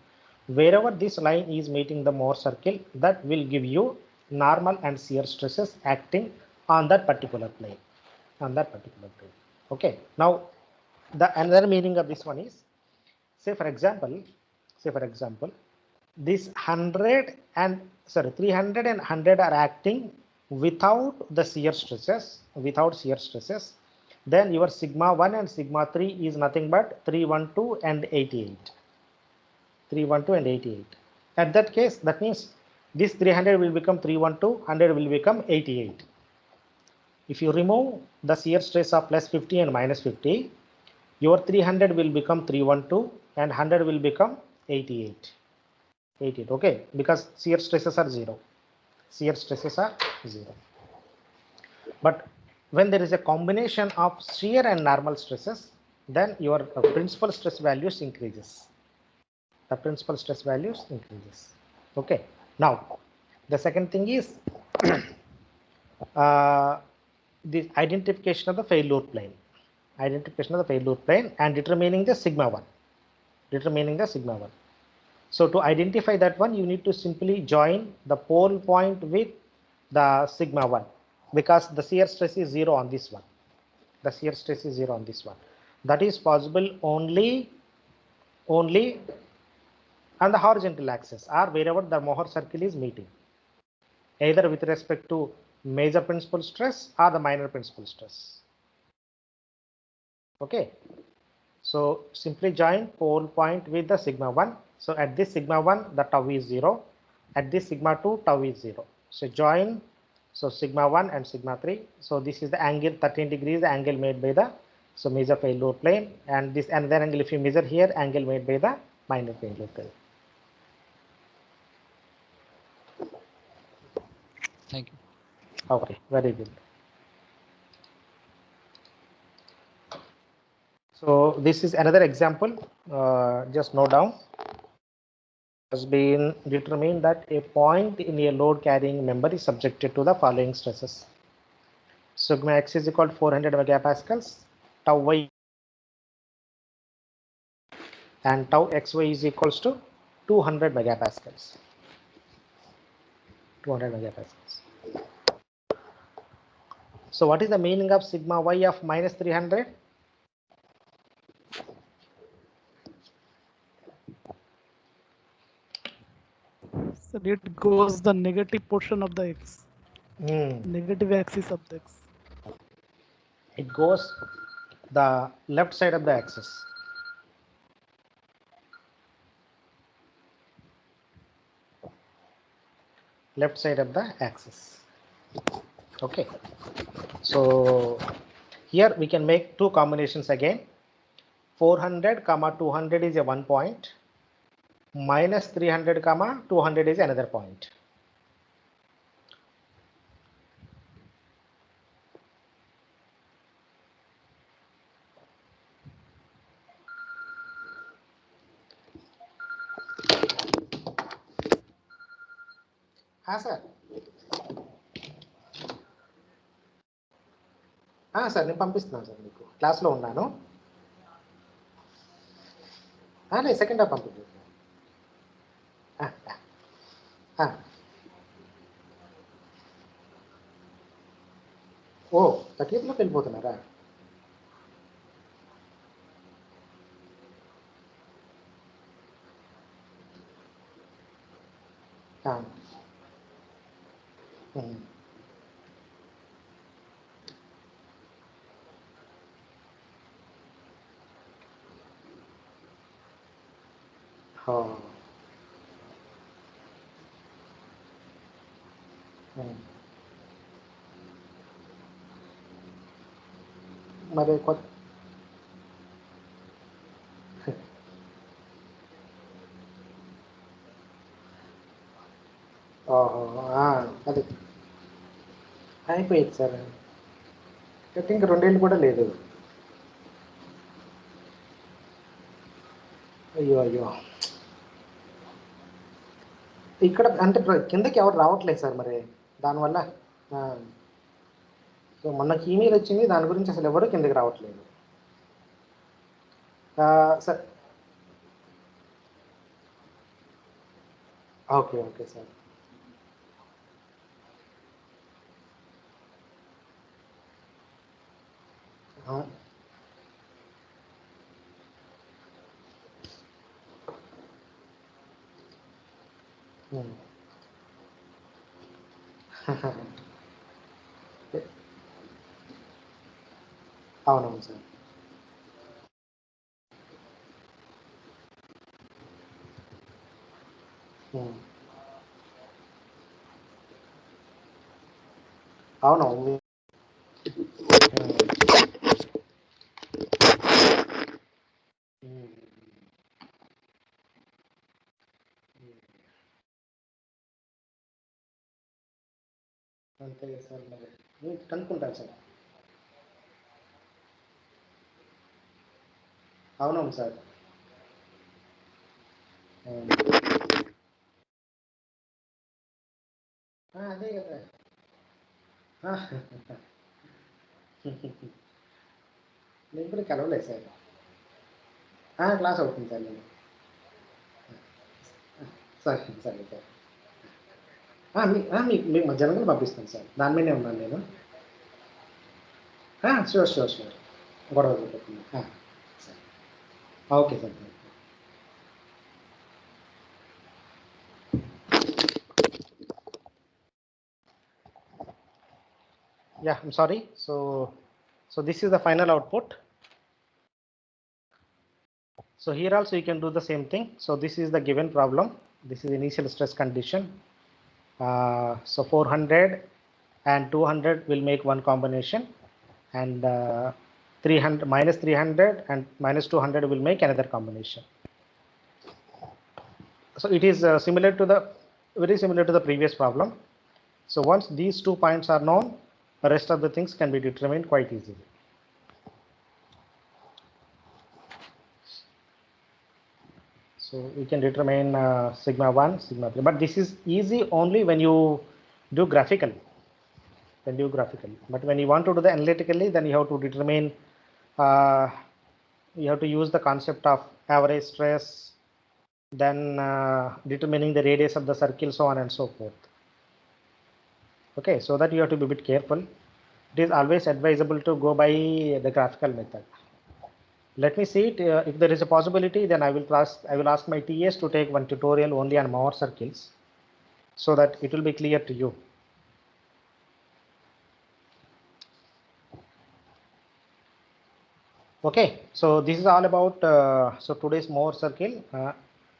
Wherever this line is meeting the Mohr circle, that will give you normal and shear stresses acting on that particular plane. Okay. Now, the another meaning of this one is, say for example, this 300 and 100 are acting without the shear stresses, then your sigma 1 and sigma 3 is nothing but 312 and 88. At that case, that means this 300 will become 312, 100 will become 88. If you remove the shear stress of plus 50 and minus 50, your 300 will become 312 and 100 will become 88. Okay, because shear stresses are 0. But when there is a combination of shear and normal stresses, then your principal stress values increases. Okay. Now, the second thing is the identification of the failure plane. And determining the sigma 1. So to identify that one, you need to simply join the pole point with the sigma 1, because the shear stress is 0 on this one. That is possible only on the horizontal axis or wherever the Mohr circle is meeting, either with respect to major principal stress or the minor principal stress. Okay. So simply join pole point with the sigma 1. So at this sigma 1, the tau is 0. At this sigma 2, tau is 0. So join So sigma 1 and sigma 3. So this is the angle 13 degrees, the angle made by the major failure plane, and this another angle if you measure here, angle made by the minor failure plane. Thank you. Okay, very good. So this is another example. Just note down. Has been determined that a point in a load carrying member is subjected to the following stresses. Sigma x is equal to 400 megapascals, tau y and tau xy is equals to 200 megapascals. 200 megapascals. So what is the meaning of sigma y of minus 300? So it goes the negative portion of the x, negative axis of the x. It goes the left side of the axis. Left side of the axis. Okay. So here we can make two combinations again. 400 comma 200 is a 1 point. Minus 300 comma 200 is another point. Sir. Sir నేను పంపిస్తున్నాను sir మీకు క్లాస్లో ఉన్నాను లేదు second half పంపించాను ఓ 30th వెళ్ళిపోతున్నారా మరి కొత్త అది అయిపోయింది సార్ అయితే ఇంక 2 ఏళ్ళు కూడా లేదు అయ్యో అయ్యో ఇక్కడ అంటే కిందకి ఎవరు రావట్లేదు సార్ మరి దానివల్ల సో మొన్నకి ఈమెయిల్ వచ్చింది దాని గురించి అసలు ఎవరు కిందకి రావట్లేదు సార్ ఓకే ఓకే సార్ అవునవును సార్ అవునవును అంతే సార్ మరి కనుక్కుంటాను సార్ అవునవును సార్ అదే కదా నేను కూడా కలవలేదు సార్ క్లాస్ అవుతుంది సార్ నేను సరే సరే సార్ మీకు మధ్యాహ్నం పంపిస్తాను సార్ దాని మీదే ఉన్నాను నేను షూర్ షూర్ షూర్ గొడవ పెట్టండి సరే okay sir yeah I'm sorry so this is the final output so here also you can do the same thing so this is the given problem this is initial stress condition so 400 and 200 will make one combination, and 300 minus 300 and minus 200 will make another combination. So it is very similar to the previous problem. So once these 2 points are known, the rest of the things can be determined quite easily. So we can determine sigma 1, sigma 3, but this is easy only when you do graphically. But when you want to do the analytically, then you have to determine, you have to use the concept of average stress, then determining the radius of the circle, so on and so forth. Okay, so that you have to be a bit careful. It is always advisable to go by the graphical method. Let me see it. If there is a possibility, then I will ask my TAs to take one tutorial only on Mohr circles, so that it will be clear to you. Okay, so this is all about so today's Mohr circle.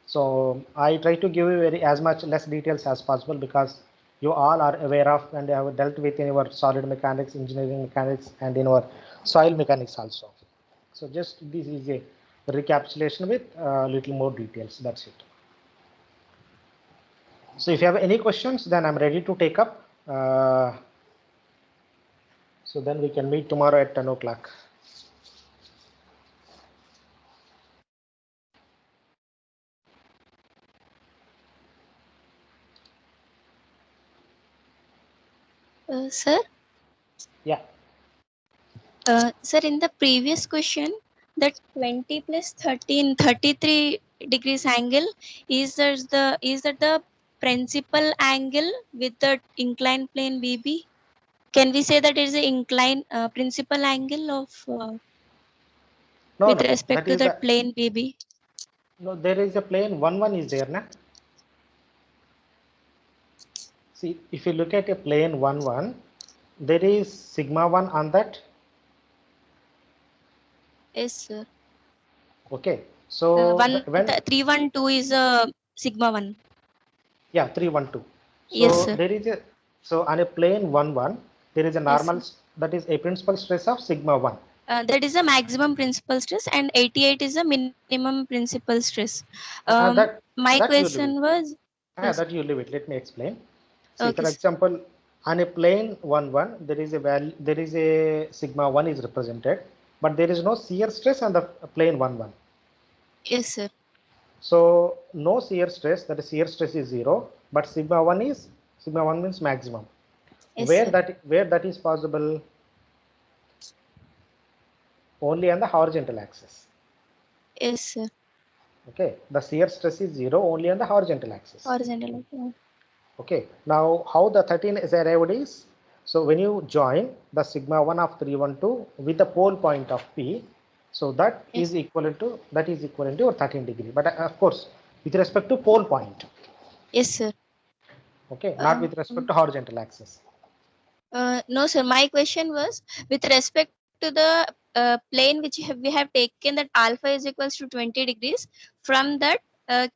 So I try to give you as much less details as possible, because you all are aware of and have dealt with in your solid mechanics, engineering mechanics, and in our soil mechanics also. So just this is a recapitulation with a little more details. That's it. So if you have any questions, then I'm ready to take up. So then we can meet tomorrow at 10 o'clock. Sir? Yeah. Sir, in the previous question, that 20 plus 13, 33 degrees angle, is that the principal angle with the inclined plane BB? Can we say that it is the inclined principal angle of with respect to that plane BB? No, there is a plane 1 is there, na? See, if you look at a plane 1, there is sigma 1 on that. Yes, sir. Okay, so the 312 is a sigma 1. Yeah, 312. So yes, sir. There is a, so on a plane 1, there is a normal, yes, that is a principal stress of sigma 1. That is a maximum principal stress, and 88 is a minimum principal stress. My question was. Yes. That you leave it. Let me explain. See, Okay, for example, on a plane 1, there is a value, there is a sigma 1 is represented, but there is no shear stress on the plane 1. Yes, sir. So no shear stress, that is shear stress is 0, but sigma 1 means maximum. Yes, where sir. that is possible? Only on the horizontal axis. Yes, sir. Okay, the shear stress is 0 only on the horizontal axis. Horizontal. Okay, now how the 13 is arrived is, so when you join the sigma 1 of 312 with the pole point of P, so that is equivalent to your 13 degree. But of course, with respect to pole point. Yes, sir. Okay, not with respect to horizontal axis. No, sir. My question was with respect to the plane which we have taken, that alpha is equals to 20 degrees. From that,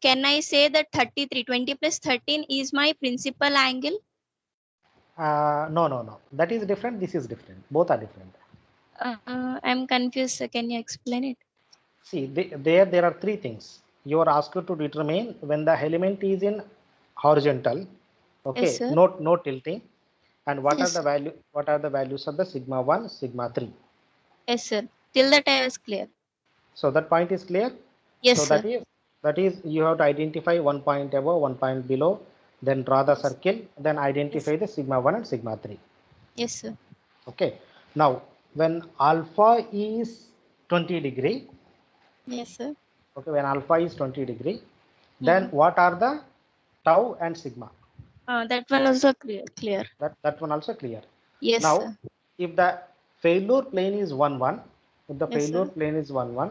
can I say that 20 plus 13 is my principal angle? No. That is different. This is different. Both are different. I'm confused, sir. Can you explain it? See, there are 3 things. You are asked to determine when the element is in horizontal. Okay, yes, no tilting. And what yes, are the values of the sigma 1, sigma 3? Yes, sir. Till that I was clear. So that point is clear? Yes, so sir. That is you have to identify 1 point above, 1 point below, then draw the circle, then identify the sigma 1 and sigma 3. Yes, sir. Okay. Now, when alpha is 20 degree. Yes, sir. Okay, when alpha is 20 degree, then what are the tau and sigma? That one also clear. That one also clear. Yes, now, sir. If the failure plane is 1, if the failure plane is 1,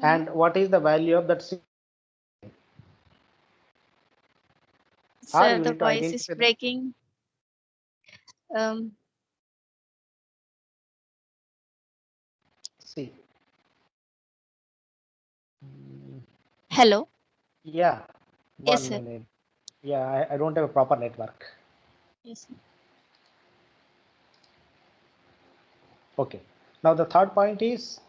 and what is the value of that sigma? Sir, the voice is breaking. See. Hello. Yeah. Yes, One minute. Yeah, I don't have a proper network. Yes, sir. Okay. Now the third point is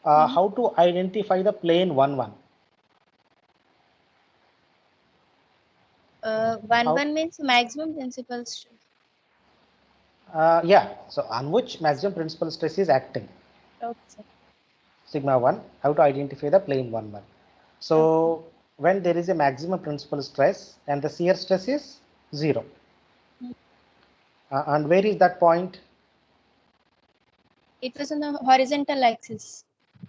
how to identify the plane 1, 1. 1, 1 means maximum principal stress. Yeah. So on which maximum principal stress is acting? Okay, sir. Sigma 1. How to identify the plane 1, 1. So when there is a maximum principal stress and the shear stress is 0. And where is that point? It was on the horizontal axis.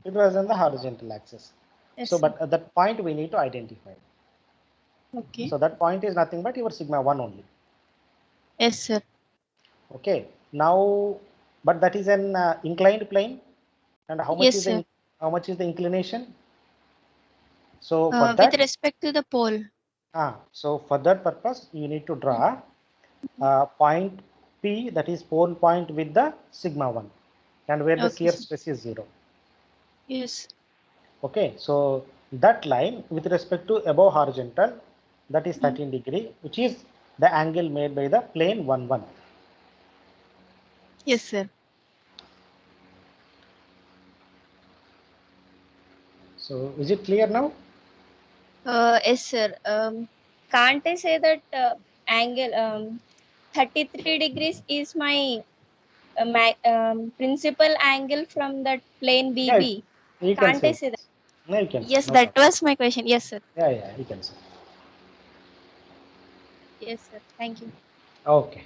It was on the horizontal axis. Yes, So, sir. but at that point we need to identify. Okay. So that point is nothing but your sigma 1 only. Yes, sir. Okay. Now, but that is an inclined plane, and how much Yes, is sir. the inclination? So for With that, respect to the pole. so for that purpose, you need to draw point P, that is pole point with the sigma 1, and where the Okay, shear sir. stress is 0. Yes. Okay, so that line with respect to above horizontal, that is 13 degree, which is the angle made by the plane 1, 1. Yes, sir. So is it clear now? Yes, sir. Can't I say that angle 33 degrees is my principal angle from that plane Yeah, BB? you can Can't I say. say that? No, you can say. Yes, No that problem. was my question. Yes, sir. Yeah, you can say. Yes, sir. Thank you. Okay.